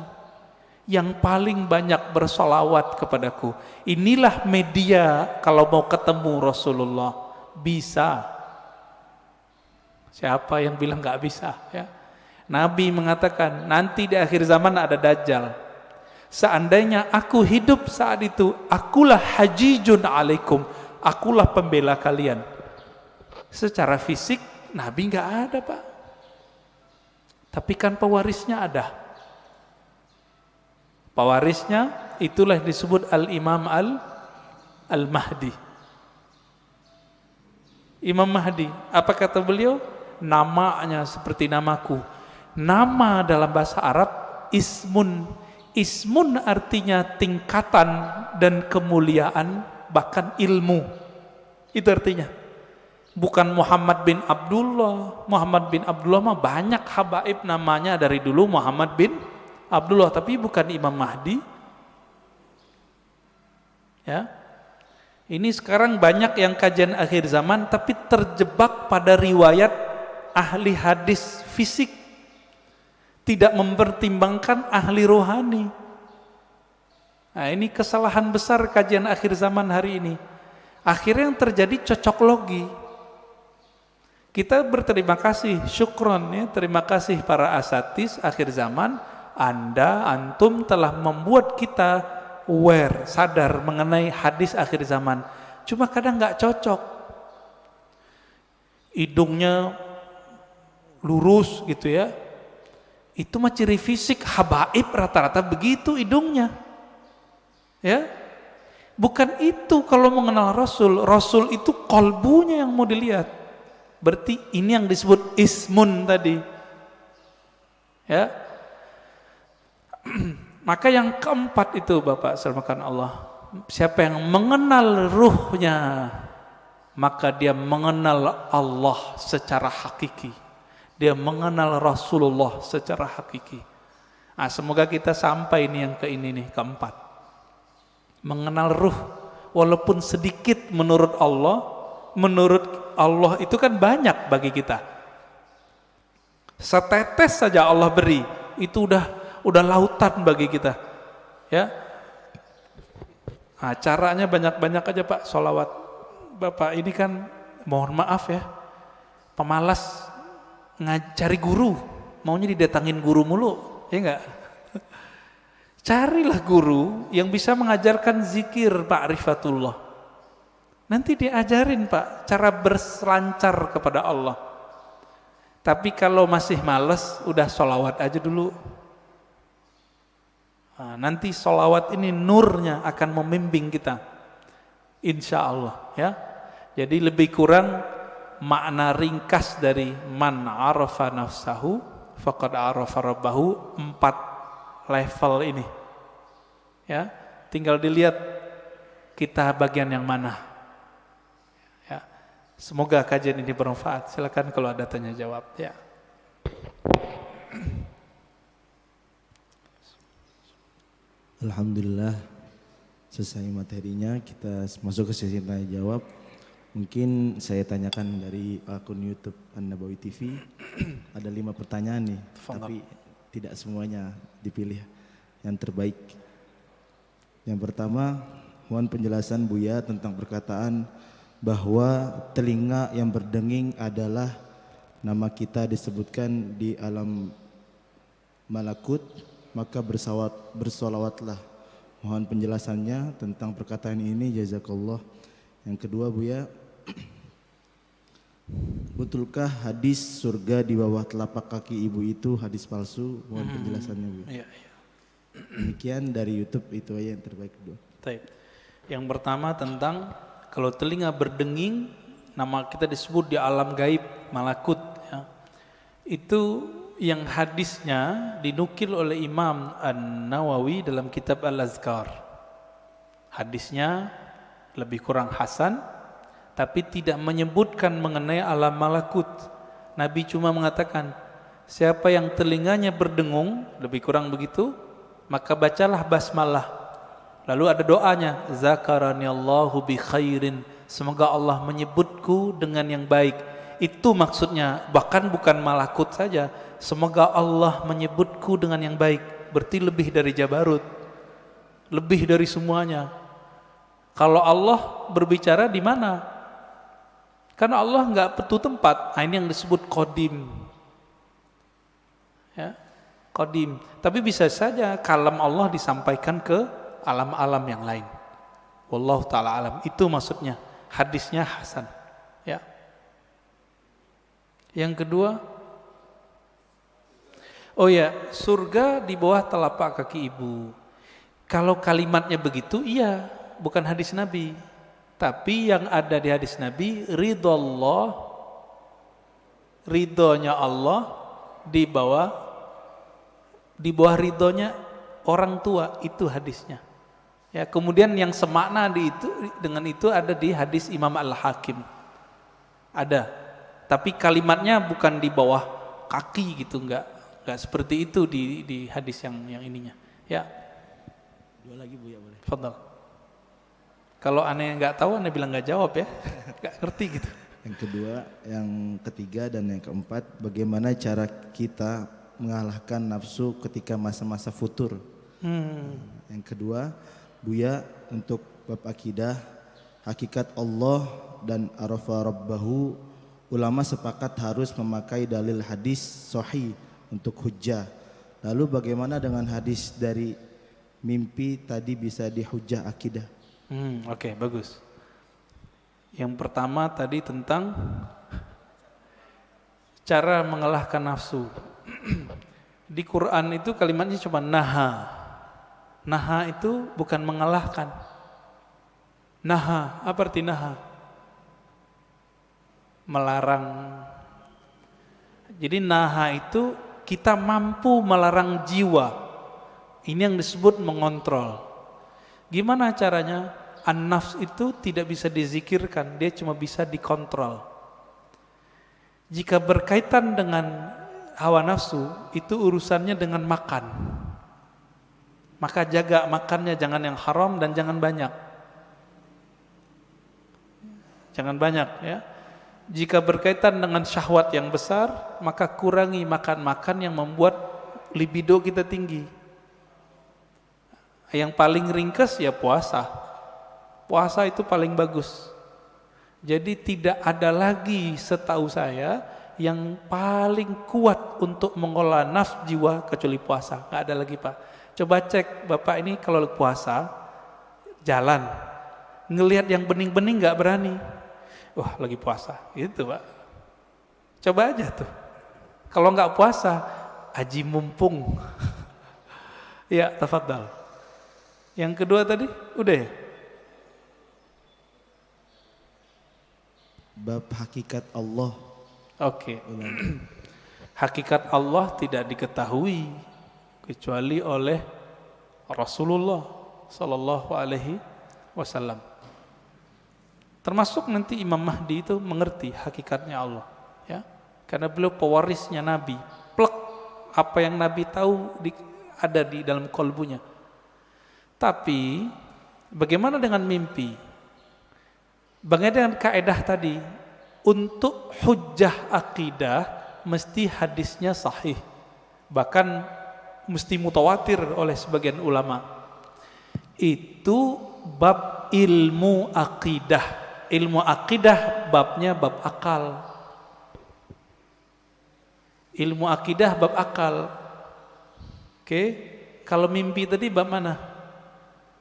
yang paling banyak bersolawat kepadaku. Inilah media kalau mau ketemu Rasulullah. Bisa. Siapa yang bilang nggak bisa ya? Nabi mengatakan nanti di akhir zaman ada Dajjal. Seandainya aku hidup saat itu, akulah hajijun alaikum, akulah pembela kalian. Secara fisik Nabi nggak ada Pak, tapi kan pewarisnya ada. Pewarisnya itulah disebut Al-Imam Al-Mahdi. Imam Mahdi, apa kata beliau? Namanya seperti namaku. Nama dalam bahasa Arab ismun. Ismun artinya tingkatan dan kemuliaan, bahkan ilmu. Itu artinya. Bukan Muhammad bin Abdullah. Muhammad bin Abdullah mah banyak habaib namanya dari dulu Muhammad bin Abdullah, tapi bukan Imam Mahdi. Ya. Ini sekarang banyak yang kajian akhir zaman tapi terjebak pada riwayat ahli hadis fisik, tidak mempertimbangkan ahli rohani. Nah, ini kesalahan besar kajian akhir zaman hari ini. Akhirnya yang terjadi cocok logi. Kita berterima kasih, syukron ya, terima kasih para asatis akhir zaman, antum telah membuat kita aware, sadar mengenai hadis akhir zaman. Cuma kadang nggak cocok. Hidungnya lurus gitu ya. Itu mah ciri fisik habaib rata-rata begitu hidungnya. Ya. Bukan itu kalau mengenal Rasul. Rasul itu kolbunya yang mau dilihat. Berarti ini yang disebut ismun tadi. Ya. Maka yang keempat itu Bapak selamatkan Allah. Siapa yang mengenal ruhnya, maka dia mengenal Allah secara hakiki. Dia mengenal Rasulullah secara hakiki. Nah, semoga kita sampai ini nih keempat. Mengenal ruh walaupun sedikit menurut Allah itu kan banyak bagi kita. Setetes saja Allah beri, itu udah lautan bagi kita. Ya. Nah, caranya banyak-banyak aja Pak sholawat. Bapak ini kan mohon maaf ya, pemalas ngajari guru, maunya didatangin guru mulu, ya enggak? Carilah guru yang bisa mengajarkan zikir ma'rifatullah. Nanti diajarin Pak cara berselancar kepada Allah. Tapi kalau masih males, udah sholawat aja dulu. Nah, nanti sholawat ini nurnya akan membimbing kita, insya Allah ya. Jadi lebih kurang makna ringkas dari man arafa nafsahu faqad arafa rabbahu, 4 level ini ya. Tinggal dilihat kita bagian yang mana ya. Semoga kajian ini bermanfaat. Silakan kalau ada tanya jawab ya. Alhamdulillah selesai materinya, kita masuk ke sesi tanya jawab. Mungkin saya tanyakan dari akun YouTube An-Nabawi TV. Ada 5 pertanyaan nih, tapi tidak semuanya dipilih yang terbaik. Yang pertama, mohon penjelasan Buya tentang perkataan bahwa telinga yang berdenging adalah nama kita disebutkan di alam malakut, maka bersolawatlah. Mohon penjelasannya tentang perkataan ini, jazakallah. Yang kedua Buya, betulkah hadis surga di bawah telapak kaki ibu itu hadis palsu? Mohon penjelasannya Bu. Iya. Demikian dari YouTube, itu aja yang terbaik kedua. Yang pertama tentang kalau telinga berdenging, nama kita disebut di alam gaib malakut ya. Itu yang hadisnya dinukil oleh Imam An-Nawawi dalam kitab Al-Azkar. Hadisnya lebih kurang hasan, tapi tidak menyebutkan mengenai alam malakut. Nabi cuma mengatakan, siapa yang telinganya berdengung, lebih kurang begitu, maka bacalah basmalah. Lalu ada doanya, zakaraniallahu bi khairin, semoga Allah menyebutku dengan yang baik. Itu maksudnya, bahkan bukan malakut saja, semoga Allah menyebutku dengan yang baik. Berarti lebih dari jabarut, lebih dari semuanya. Kalau Allah berbicara di mana? Karena Allah nggak petu tempat. Nah, ini yang disebut qadim. Ya, qadim. Tapi bisa saja kalam Allah disampaikan ke alam-alam yang lain. Wallahu taala alam. Itu maksudnya. Hadisnya hasan. Ya. Yang kedua, oh ya, surga di bawah telapak kaki ibu. Kalau kalimatnya begitu, iya, bukan hadis Nabi. Tapi yang ada di hadis Nabi, ridhonya Allah di bawah ridhonya orang tua, itu hadisnya. Ya, kemudian yang semakna dengan itu ada di hadis Imam Al-Hakim. Ada. Tapi kalimatnya bukan di bawah kaki gitu, enggak seperti itu di hadis yang ininya. Ya. Dua lagi Bu ya boleh. Fadhal. Kalau aneh nggak tahu, aneh bilang nggak jawab ya, nggak ngerti gitu. Yang kedua, yang ketiga dan yang keempat, bagaimana cara kita mengalahkan nafsu ketika masa-masa futur? Yang kedua, Buya, untuk bab akidah, hakikat Allah dan arafa rabbahu, ulama sepakat harus memakai dalil hadis sahih untuk hujjah. Lalu bagaimana dengan hadis dari mimpi tadi bisa dihujjah akidah? Oke, bagus. Yang pertama tadi tentang cara mengalahkan nafsu. Di Quran itu kalimatnya cuma naha. Naha itu bukan mengalahkan. Naha, apa arti naha? Melarang. Jadi naha itu kita mampu melarang jiwa. Ini yang disebut mengontrol. Gimana caranya? An-nafs itu tidak bisa dizikirkan, dia cuma bisa dikontrol. Jika berkaitan dengan hawa nafsu, itu urusannya dengan makan. Maka jaga makannya, jangan yang haram dan jangan banyak. Jangan banyak ya. Jika berkaitan dengan syahwat yang besar, maka kurangi makan-makan yang membuat libido kita tinggi. Yang paling ringkas ya puasa. Puasa itu paling bagus. Jadi tidak ada lagi setahu saya yang paling kuat untuk mengolah nafsu jiwa kecuali puasa. Nggak ada lagi Pak. Coba cek Bapak ini kalau puasa jalan, ngelihat yang bening-bening nggak berani. Wah lagi puasa, gitu Pak. Coba aja tuh. Kalau nggak puasa, haji mumpung. Ya, tafadhal. Yang kedua tadi, udah ya? Bab hakikat Allah. Oke. Hakikat Allah tidak diketahui kecuali oleh Rasulullah Sallallahu Alaihi Wasallam. Termasuk nanti Imam Mahdi itu mengerti hakikatnya Allah, ya, karena beliau pewarisnya Nabi. Plek apa yang Nabi tahu ada di dalam kolbunya. Tapi bagaimana dengan mimpi? Bagaimana dengan kaidah tadi? Untuk hujjah akidah mesti hadisnya sahih, bahkan mesti mutawatir oleh sebagian ulama. Itu bab ilmu akidah. Ilmu akidah babnya bab akal. Ilmu akidah bab akal. Oke, kalau mimpi tadi bab mana?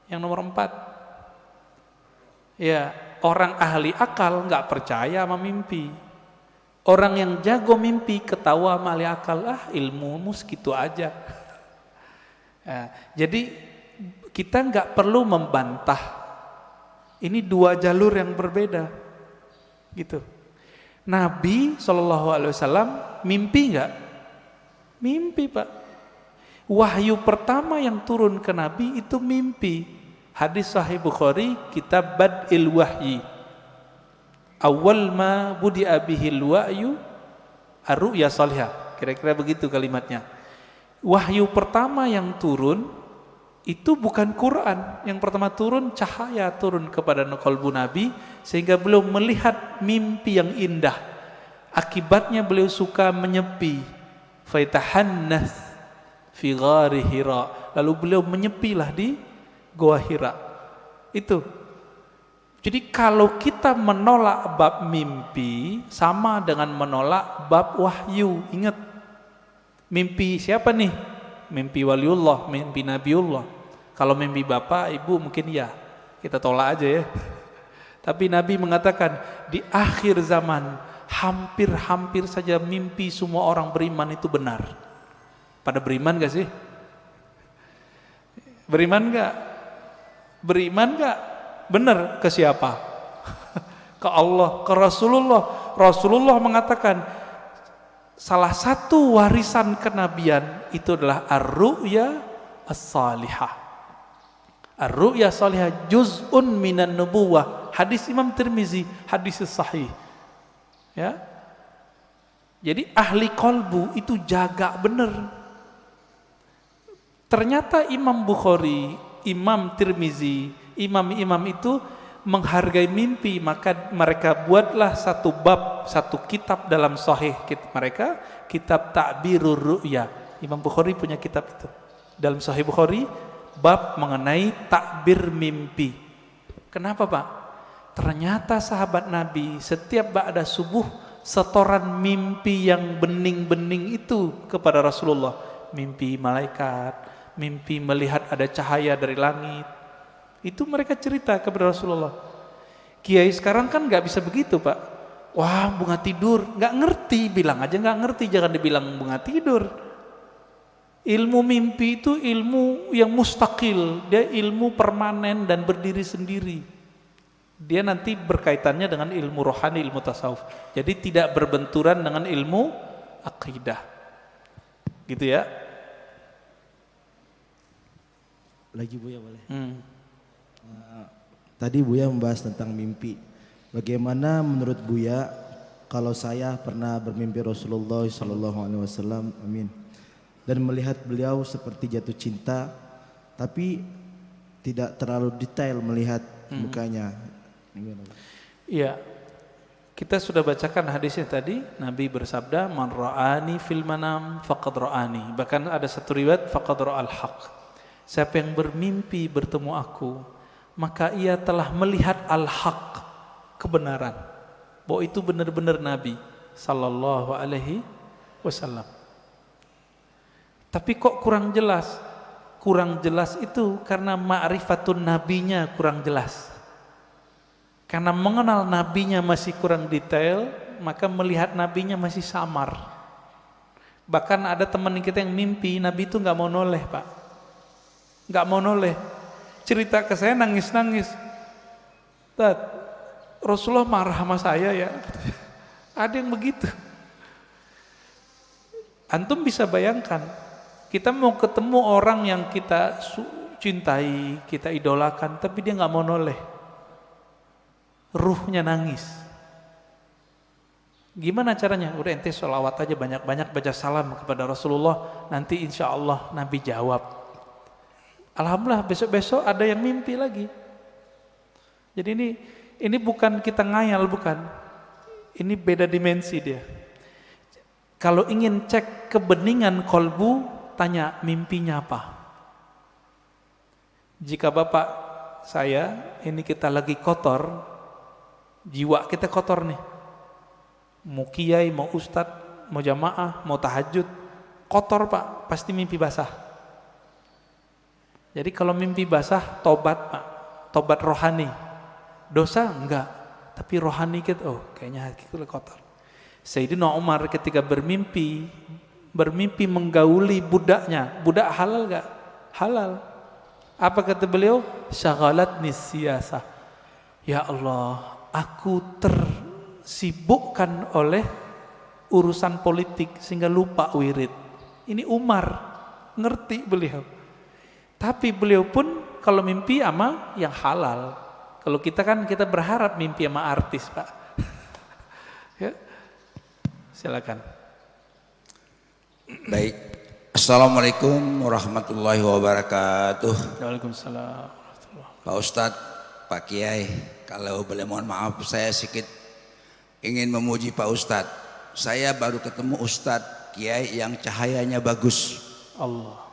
Yang nomor 4. Ya, orang ahli akal nggak percaya sama mimpi. Orang yang jago mimpi ketawa sama ahli akal, ilmumu segitu aja. Ya, jadi kita nggak perlu membantah. Ini dua jalur yang berbeda, gitu. Nabi SAW mimpi nggak? Mimpi Pak. Wahyu pertama yang turun ke Nabi itu mimpi. Hadis Sahih Bukhari, kitab Bad'il Wahyi. Awal ma budi'a bihil wahyu ar-ru'ya salihah. Kira-kira begitu kalimatnya. Wahyu pertama yang turun itu bukan Quran. Yang pertama turun cahaya turun kepada qalbu Nabi sehingga beliau melihat mimpi yang indah. Akibatnya beliau suka menyepi. Faitahannas fi ghari Hira. Lalu beliau menyepilah di Goa Hira. Itu. Jadi kalau kita menolak bab mimpi sama dengan menolak bab wahyu. Ingat, mimpi siapa nih? Mimpi waliullah, mimpi nabiullah. Kalau mimpi bapak, ibu mungkin ya, kita tolak aja ya. Tapi Nabi mengatakan di akhir zaman hampir-hampir saja mimpi semua orang beriman itu benar. Pada beriman gak sih? Beriman gak? Beriman gak? Benar ke siapa? Ke Allah, ke Rasulullah. Rasulullah mengatakan salah satu warisan kenabian itu adalah ar-ru'ya as-salihah. Ar-ru'ya as-salihah juz'un minan nubuwah. Hadis Imam Tirmizi, hadis sahih. Ya. Jadi ahli qalbu itu jaga benar. Ternyata Imam Bukhari, Imam Tirmizi, imam-imam itu menghargai mimpi, maka mereka buatlah satu bab, satu kitab dalam sahih mereka, kitab Ta'birur Ru'ya. Imam Bukhari punya kitab itu. Dalam Sahih Bukhari bab mengenai takbir mimpi. Kenapa Pak? Ternyata sahabat Nabi setiap ba'da subuh setoran mimpi yang bening-bening itu kepada Rasulullah. Mimpi malaikat, mimpi melihat ada cahaya dari langit. Itu mereka cerita kepada Rasulullah. Kiai sekarang kan nggak bisa begitu Pak. Wah bunga tidur, nggak ngerti, bilang aja nggak ngerti, jangan dibilang bunga tidur. Ilmu mimpi itu ilmu yang mustakil, dia ilmu permanen dan berdiri sendiri. Dia nanti berkaitannya dengan ilmu rohani, ilmu tasawuf. Jadi tidak berbenturan dengan ilmu akidah. Gitu ya. Lagi Buya boleh. Tadi Buya membahas tentang mimpi. Bagaimana menurut Buya kalau saya pernah bermimpi Rasulullah SAW, amin, dan melihat beliau seperti jatuh cinta, tapi tidak terlalu detail melihat mukanya. Iya, kita sudah bacakan hadisnya tadi. Nabi bersabda, "Man ra'ani fil manam faqad ra'ani." Bahkan ada satu riwayat, "Faqad ra'al haq." Siapa yang bermimpi bertemu aku, maka ia telah melihat al-haq, kebenaran. Bahwa itu benar-benar Nabi sallallahu alaihi wasallam. Tapi kok kurang jelas? Kurang jelas itu karena ma'rifatun nabinya kurang jelas. Karena mengenal nabinya masih kurang detail, maka melihat nabinya masih samar. Bahkan ada teman kita yang mimpi Nabi itu nggak mau noleh Pak, nggak mau noleh. Cerita ke saya nangis-nangis. Rasulullah marah sama saya ya. Ada yang begitu. Antum bisa bayangkan, kita mau ketemu orang yang kita cintai, kita idolakan, tapi dia nggak mau noleh. Ruhnya nangis. Gimana caranya? Udah ente sholawat aja banyak-banyak, baca salam kepada Rasulullah, nanti insya Allah Nabi jawab. Alhamdulillah besok-besok ada yang mimpi lagi. Jadi ini bukan kita ngayal, bukan. Ini beda dimensi dia. Kalau ingin cek kebeningan kolbu, tanya mimpinya apa. Jika bapak saya ini kita lagi kotor, jiwa kita kotor nih, mau kiai, mau ustadz, mau jamaah, mau tahajud, kotor Pak, pasti mimpi basah. Jadi kalau mimpi basah, tobat Pak, tobat rohani. Dosa enggak, tapi rohani kita, oh kayaknya hati kita kotor. Sayyidina Umar ketika bermimpi menggauli budaknya, budak halal enggak? Halal. Apa kata beliau? Syaghalatni siyasah. Ya Allah, aku tersibukkan oleh urusan politik sehingga lupa wirid. Ini Umar, ngerti beliau. Tapi beliau pun kalau mimpi ama yang halal. Kalau kita kan kita berharap mimpi sama artis Pak. Ya, silakan. Baik, Assalamualaikum warahmatullahi wabarakatuh. Waalaikumsalam. Pak Ustadz, Pak Kiai, kalau boleh mohon maaf, saya sedikit ingin memuji Pak Ustadz. Saya baru ketemu Ustadz Kiai yang cahayanya bagus Allah.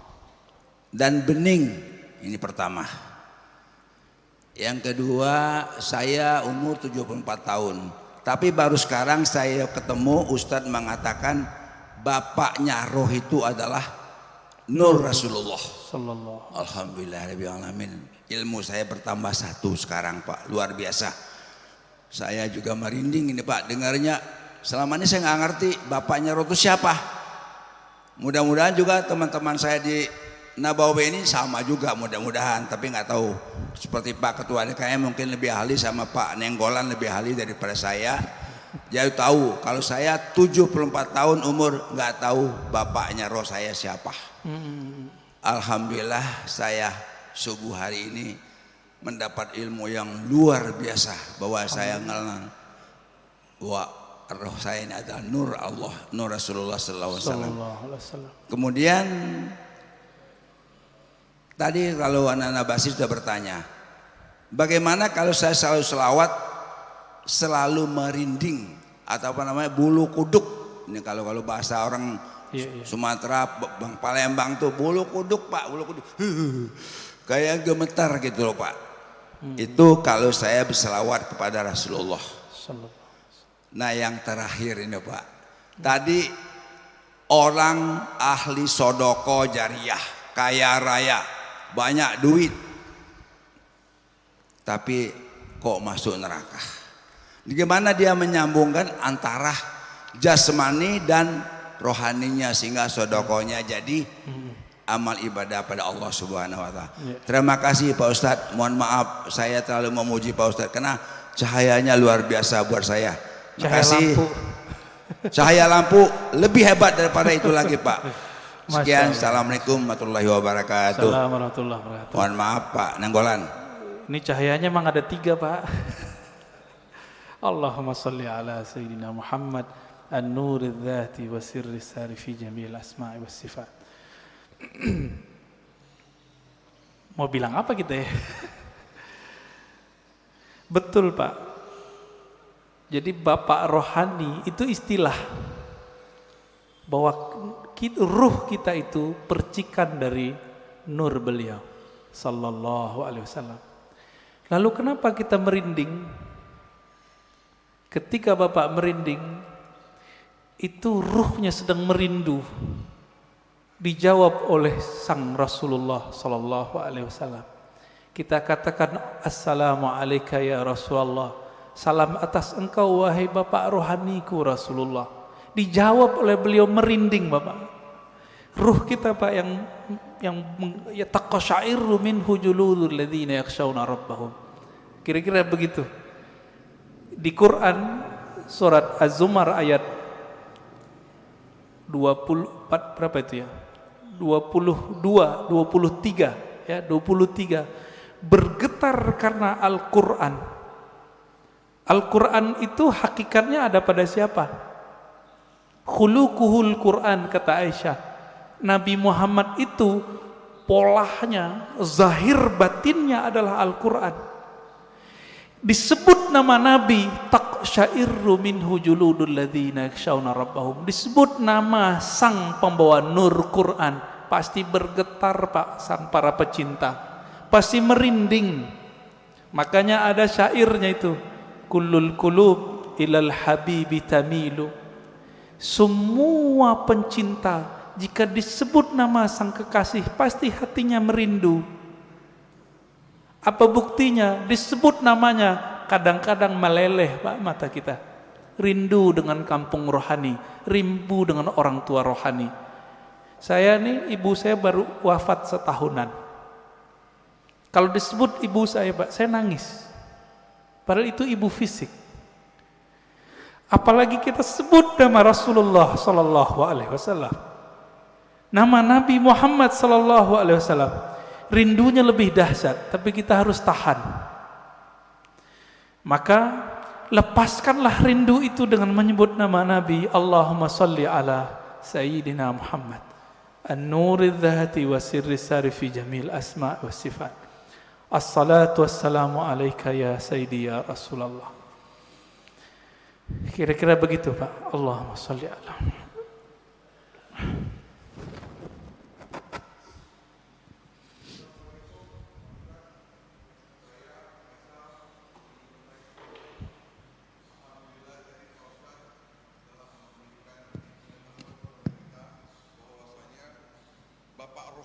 Dan bening, ini pertama. Yang kedua, saya umur 74 tahun. Tapi baru sekarang saya ketemu Ustadz mengatakan bapaknya roh itu adalah Nur Rasulullah. Alhamdulillah, ilmu saya bertambah satu sekarang Pak, luar biasa. Saya juga merinding ini Pak, dengarnya. Selama ini saya nggak ngerti bapaknya roh itu siapa. Mudah-mudahan juga teman-teman saya di Nabawi ini sama juga mudah-mudahan, tapi nggak tahu. Seperti Pak Ketua DKM mungkin lebih ahli, sama Pak Nenggolan lebih ahli daripada saya. Jadi tahu kalau saya 74 tahun umur nggak tahu bapaknya roh saya siapa. Alhamdulillah saya subuh hari ini mendapat ilmu yang luar biasa bahwa saya mengenal bahwa roh saya ini adalah Nur Allah, Nur Rasulullah SAW. Kemudian tadi kalau anak-anak Basir sudah bertanya, bagaimana kalau saya selalu selawat, selalu merinding atau apa namanya bulu kuduk. Ini kalau bahasa orang Sumatera, Bang Palembang tuh bulu kuduk Pak, bulu kuduk, kayak gemetar gitu loh Pak. Itu kalau saya berselawat kepada Rasulullah. Nah yang terakhir ini Pak, tadi orang ahli sodoko jariah, kaya raya, banyak duit, tapi kok masuk neraka. Bagaimana dia menyambungkan antara jasmani dan rohaninya sehingga sodokonya jadi amal ibadah pada Allah Subhanahu wa Ta'ala. Terima kasih Pak Ustadz. Mohon maaf saya terlalu memuji Pak Ustadz karena cahayanya luar biasa buat saya. Terima kasih. Cahaya lampu lebih hebat daripada itu lagi Pak. Sekian. Assalamualaikum warahmatullahi wabarakatuh. Assalamualaikum warahmatullahi wabarakatuh. Mohon maaf Pak Nanggolan. Ini cahayanya memang ada 3 Pak. Allahumma salli ala Sayyidina Muhammad an-nuri dzati wa sirri sari fi jami'il asma'i was sifat. Mau bilang apa kita ya? Betul Pak. Jadi bapak rohani itu istilah bahwa ruh kita itu percikan dari nur beliau sallallahu alaihi wasallam. Lalu kenapa kita merinding? Ketika bapak merinding, itu ruhnya sedang merindu. Dijawab oleh sang Rasulullah sallallahu alaihi wasallam. Kita katakan assalamu alayka ya Rasulullah. Salam atas engkau wahai bapak rohaniku Rasulullah. Dijawab oleh beliau merinding bapak. Ruh kita Pak yang yataqashairu minhu juludul ladzina yakhshawna rabbahum. Kira-kira begitu. Di Quran surat Az-Zumar ayat 24 berapa itu ya? 22, 23 ya, 23 bergetar karena Al-Qur'an. Al-Qur'an itu hakikatnya ada pada siapa? Khuluquhul Qur'an kata Aisyah. Nabi Muhammad itu polanya, zahir batinnya adalah Al-Qur'an. Disebut nama Nabi taqsya'irru minhu juludul ladzina yakhshawna rabbahum. Disebut nama sang pembawa nur Quran, pasti bergetar Pak sang para pecinta, pasti merinding. Makanya ada syairnya itu, kullul qulub ilal habibi tamilu. Semua pencinta jika disebut nama sang kekasih pasti hatinya merindu. Apa buktinya? Disebut namanya kadang-kadang meleleh Pak mata kita. Rindu dengan kampung rohani, rindu dengan orang tua rohani. Saya nih, ibu saya baru wafat setahunan. Kalau disebut ibu saya Pak, saya nangis. Padahal itu ibu fisik. Apalagi kita sebut nama Rasulullah sallallahu alaihi wasallam. Nama Nabi Muhammad sallallahu alaihi wasallam. Rindunya lebih dahsyat, tapi kita harus tahan. Maka lepaskanlah rindu itu dengan menyebut nama Nabi. Allahumma salli ala Sayyidina Muhammad an-nuri dzati wa sirri sari fi jamil asma' wa sifat. Assalatu wassalamu alaika ya Sayyidi ya Rasulullah. Kira-kira begitu Pak. Allahumma salli ala.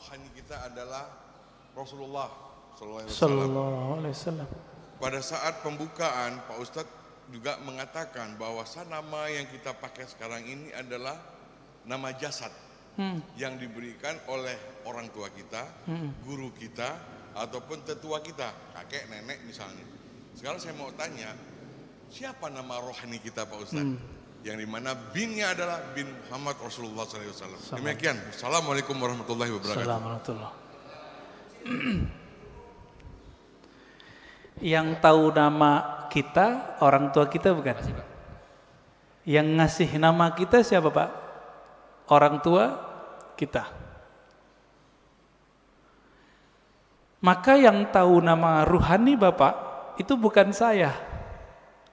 Rohani kita adalah Rasulullah sallallahu alaihi wasallam. Pada saat pembukaan Pak Ustadz juga mengatakan bahwa nama yang kita pakai sekarang ini adalah nama jasad yang diberikan oleh orang tua kita, guru kita, ataupun tetua kita, kakek, nenek misalnya. Sekarang saya mau tanya, siapa nama rohani kita Pak Ustadz? Yang dimana binnya adalah bin Muhammad Rasulullah SAW. Demikian. Assalamualaikum warahmatullahi wabarakatuh. Assalamualaikum. Yang tahu nama kita orang tua kita bukan? Yang ngasih nama kita siapa Pak? Orang tua kita. Maka yang tahu nama ruhani Bapak itu bukan saya.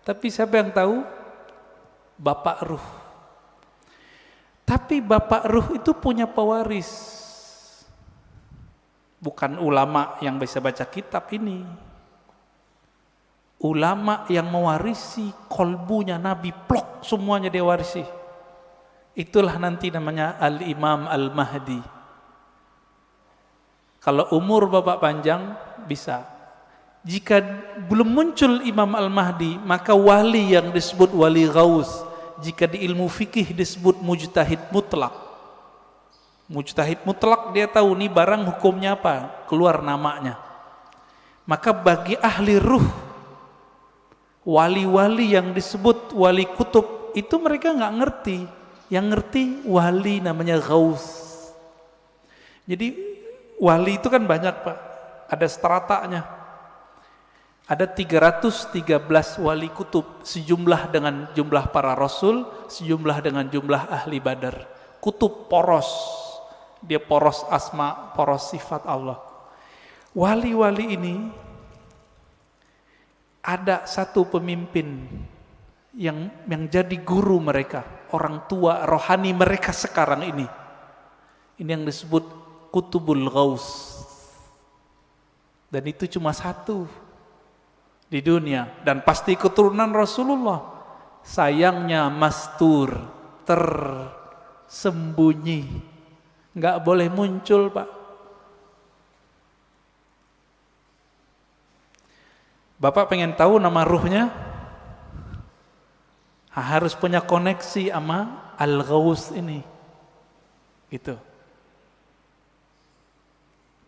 Tapi siapa yang tahu? Bapak ruh. Tapi bapak ruh itu punya pewaris. Bukan ulama yang bisa baca kitab ini. Ulama yang mewarisi kolbunya Nabi, plok semuanya dia warisi. Itulah nanti namanya Al-Imam Al-Mahdi. Kalau umur bapak panjang bisa. Jika belum muncul Imam Al-Mahdi, maka wali yang disebut wali ghaus, jika di ilmu fikih disebut mujtahid mutlak. Mujtahid mutlak, dia tahu nih barang hukumnya apa, keluar namanya. Maka bagi ahli ruh, wali-wali yang disebut wali kutub, itu mereka nggak ngerti. Yang ngerti wali namanya ghaus. Jadi wali itu kan banyak Pak, ada stratanya. Ada 313 wali kutub, sejumlah dengan jumlah para rasul, sejumlah dengan jumlah ahli badar. Kutub poros, dia poros asma, poros sifat Allah. Wali-wali ini ada satu pemimpin yang jadi guru mereka, orang tua rohani mereka sekarang ini. Ini yang disebut Kutubul Ghaus. Dan itu cuma satu di dunia, dan pasti keturunan Rasulullah. Sayangnya mastur, tersembunyi, nggak boleh muncul Pak. Bapak pengen tahu nama ruhnya? Harus punya koneksi sama Al-Ghaus ini, gitu.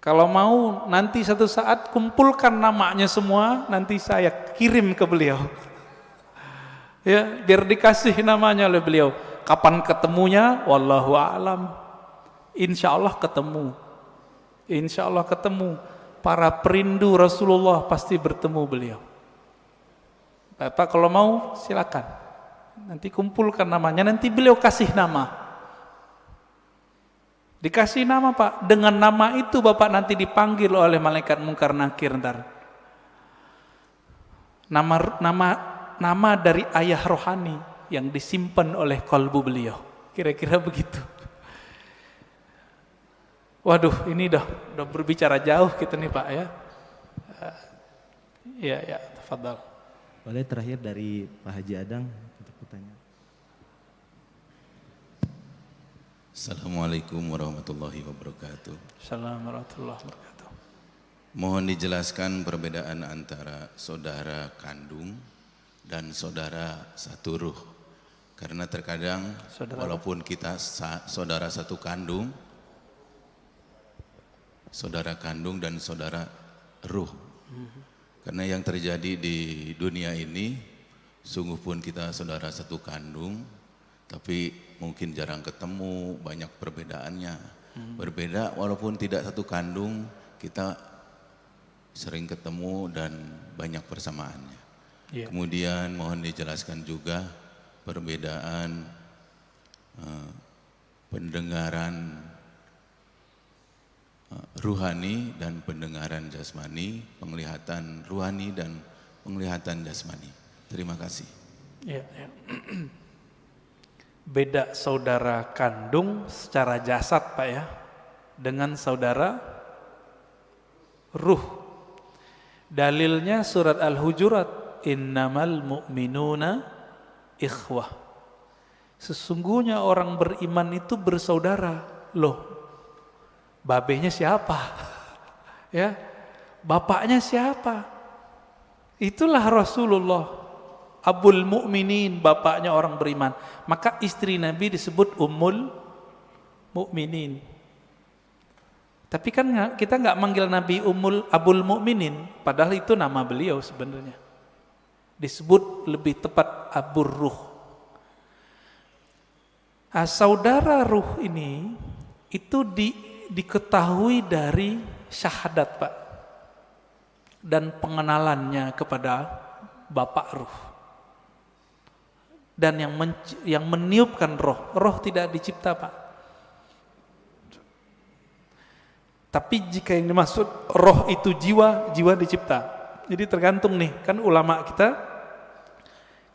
Kalau mau nanti satu saat kumpulkan namanya semua, nanti saya kirim ke beliau. Ya, biar dikasih namanya oleh beliau. Kapan ketemunya? Wallahu a'lam. Insya Allah ketemu. Insya Allah ketemu. Para perindu Rasulullah pasti bertemu beliau. Bapak kalau mau silakan. Nanti kumpulkan namanya, nanti beliau kasih nama. Dikasih nama Pak, dengan nama itu Bapak nanti dipanggil oleh malaikat mungkar nakir ntar. Nama dari ayah rohani yang disimpan oleh kalbu beliau. Kira-kira begitu. Waduh, ini udah berbicara jauh kita nih Pak ya. Ya, tafadhal. Boleh terakhir dari Pak Haji Adang untuk bertanya. Assalamualaikum warahmatullahi wabarakatuh. Assalamualaikum warahmatullahi wabarakatuh. Mohon dijelaskan perbedaan antara saudara kandung dan saudara satu ruh. Karena terkadang walaupun kita saudara satu kandung, saudara kandung dan saudara ruh. Karena yang terjadi di dunia ini, sungguh pun kita saudara satu kandung, tapi mungkin jarang ketemu, banyak perbedaannya. Berbeda walaupun tidak satu kandung, kita sering ketemu dan banyak persamaannya. Yeah. Kemudian mohon dijelaskan juga perbedaan pendengaran ruhani dan pendengaran jasmani, penglihatan ruhani dan penglihatan jasmani. Terima kasih. Yeah. Beda saudara kandung secara jasad Pak ya, dengan saudara ruh. Dalilnya surat Al-Hujurat, innamal mu'minuna ikhwah. Sesungguhnya orang beriman itu bersaudara. Loh, babenya siapa? Ya, bapaknya siapa? Itulah Rasulullah. Abul Mu'minin, bapaknya orang beriman. Maka istri Nabi disebut Ummul Mu'minin. Tapi kan kita nggak manggil Nabi Abul Mu'minin, padahal itu nama beliau sebenarnya. Disebut lebih tepat Abur Ruh. Saudara ruh ini itu diketahui dari syahadat Pak, dan pengenalannya kepada Bapak Ruh. Dan yang meniupkan roh tidak dicipta Pak. Tapi jika yang dimaksud roh itu jiwa dicipta. Jadi tergantung nih, kan ulama kita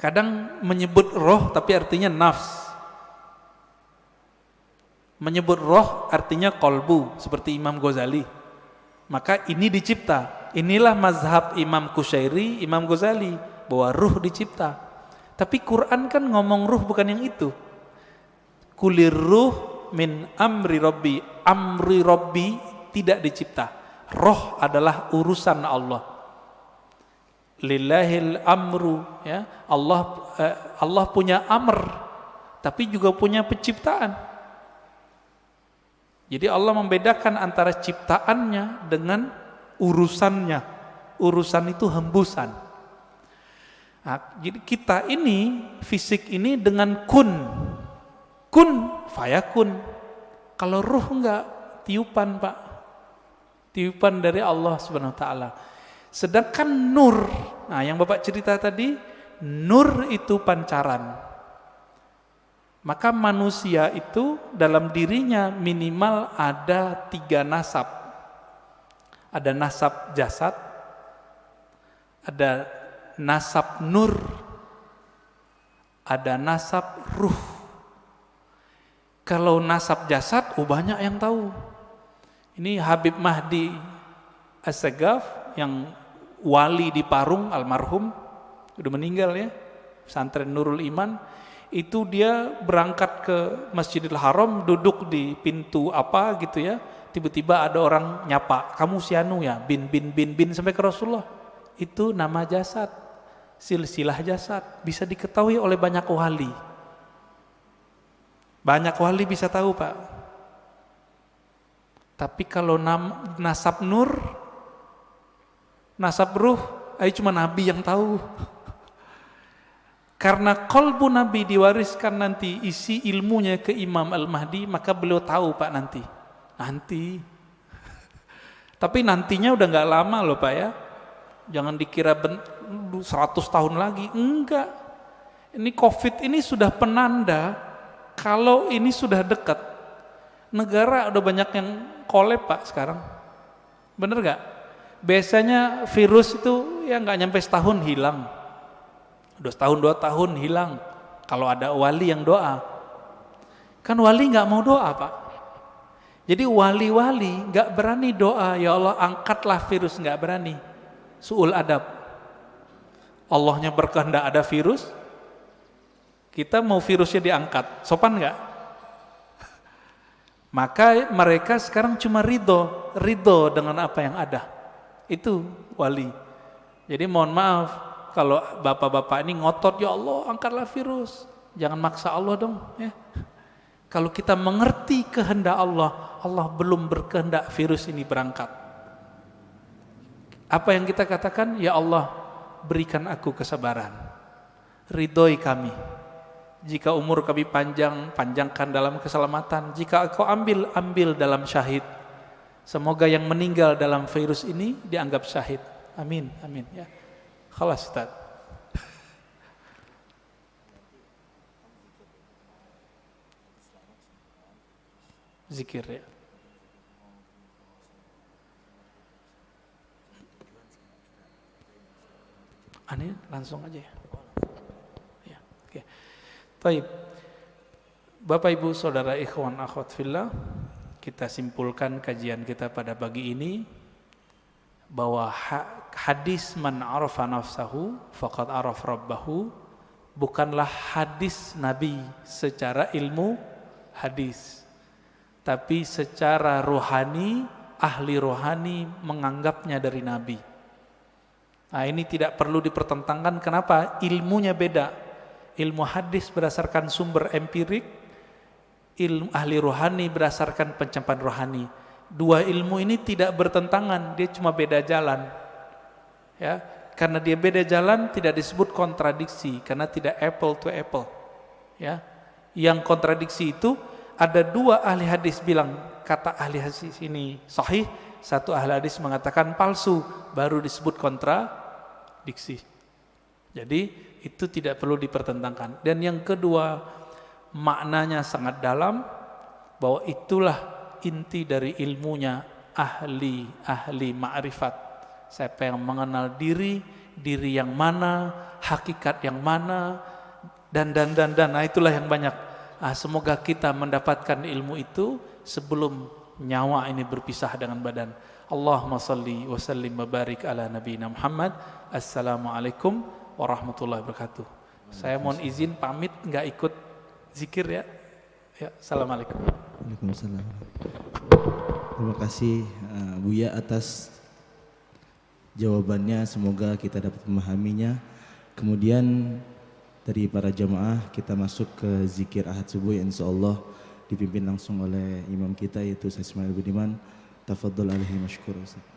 kadang menyebut roh tapi artinya nafs. Menyebut roh artinya kolbu, seperti Imam Ghazali. Maka ini dicipta. Inilah mazhab Imam Qushairi, Imam Ghazali, bahwa ruh dicipta. Tapi Quran kan ngomong ruh bukan yang itu. Kulir ruh min amri rabbi. Amri rabbi tidak dicipta. Roh adalah urusan Allah. Lillahil amru, ya. Allah punya amr, tapi juga punya penciptaan. Jadi Allah membedakan antara ciptaannya dengan urusannya. Urusan itu hembusan. Nah, jadi kita ini, fisik ini dengan kun fayakun. Kalau ruh enggak, tiupan Pak, tiupan dari Allah Subhanahu Wa Taala. Sedangkan nur, nah yang Bapak cerita tadi, nur itu pancaran. Maka manusia itu dalam dirinya minimal ada 3 nasab. Ada nasab jasad, ada nasab nur, ada nasab ruh. Kalau nasab jasad, banyak yang tahu. Ini Habib Mahdi As-Sagaf yang wali di Parung, almarhum, udah meninggal ya, pesantren Nurul Iman. Itu dia berangkat ke Masjidil Haram, duduk di pintu apa gitu ya, tiba-tiba ada orang nyapa, kamu si anu ya, bin sampai ke Rasulullah. Itu nama jasad, silsilah jasad, bisa diketahui oleh banyak wali. Banyak wali bisa tahu Pak. Tapi kalau nasab nur, nasab ruh, cuma Nabi yang tahu. Karena kolbu Nabi diwariskan nanti isi ilmunya ke Imam Al-Mahdi, maka beliau tahu Pak nanti. Tapi nantinya udah nggak lama loh Pak ya. Jangan dikira 100 tahun lagi, enggak. Ini COVID ini sudah penanda kalau ini sudah dekat. Negara udah banyak yang kolab Pak sekarang. Bener gak? Biasanya virus itu ya nggak nyampe setahun hilang. Udah setahun 2 tahun hilang. Kalau ada wali yang doa. Kan wali nggak mau doa Pak. Jadi wali-wali nggak berani doa, ya Allah angkatlah virus, nggak berani. Su'ul adab. Allahnya berkehendak ada virus, kita mau virusnya diangkat, sopan nggak? Maka mereka sekarang cuma ridho dengan apa yang ada. Itu wali. Jadi mohon maaf kalau bapak-bapak ini ngotot, ya Allah angkatlah virus. Jangan maksa Allah dong ya. Kalau kita mengerti kehendak Allah, Allah belum berkehendak virus ini berangkat. Apa yang kita katakan? Ya Allah, berikan aku kesabaran. Ridhoi kami. Jika umur kami panjangkan dalam keselamatan. Jika Engkau ambil dalam syahid. Semoga yang meninggal dalam virus ini dianggap syahid. Amin, amin ya. Khalas Ustaz. Zikir ya. Ini langsung aja ya. Ya, oke. Baik. Bapak Ibu Saudara ikhwan akhwat fillah, kita simpulkan kajian kita pada pagi ini bahwa hadis man arafa nafsahu faqad araf rabbahu bukanlah hadis Nabi secara ilmu hadis, tapi secara rohani, ahli rohani menganggapnya dari Nabi. Nah ini tidak perlu dipertentangkan, kenapa? Ilmunya beda. Ilmu hadis berdasarkan sumber empirik, ilmu ahli rohani berdasarkan pencapaian rohani. Dua ilmu ini tidak bertentangan, dia cuma beda jalan. Ya, karena dia beda jalan tidak disebut kontradiksi, karena tidak apple to apple. Ya, yang kontradiksi itu ada 2 ahli hadis bilang kata ahli hadis ini sahih, satu ahli hadis mengatakan palsu, baru disebut kontradiksi. Jadi itu tidak perlu dipertentangkan. Dan yang kedua, maknanya sangat dalam, bahwa itulah inti dari ilmunya ahli ma'rifat. Siapa yang mengenal diri yang mana, hakikat yang mana, dan nah itulah yang banyak. Semoga kita mendapatkan ilmu itu sebelum nyawa ini berpisah dengan badan. Allahumma salli wa sallim wa barik ala nabiyina Muhammad. Assalamualaikum warahmatullahi wabarakatuh. Saya mohon izin pamit, nggak ikut zikir ya. Ya, assalamualaikum. Waalaikumsalam. Terima kasih Buya atas jawabannya, semoga kita dapat memahaminya. Kemudian dari para jamaah kita masuk ke zikir ahad subuh yang insyaallah dipimpin langsung oleh imam kita yaitu Ustaz Ismail Budiman. Tafadhol alaihi masykur Ustaz.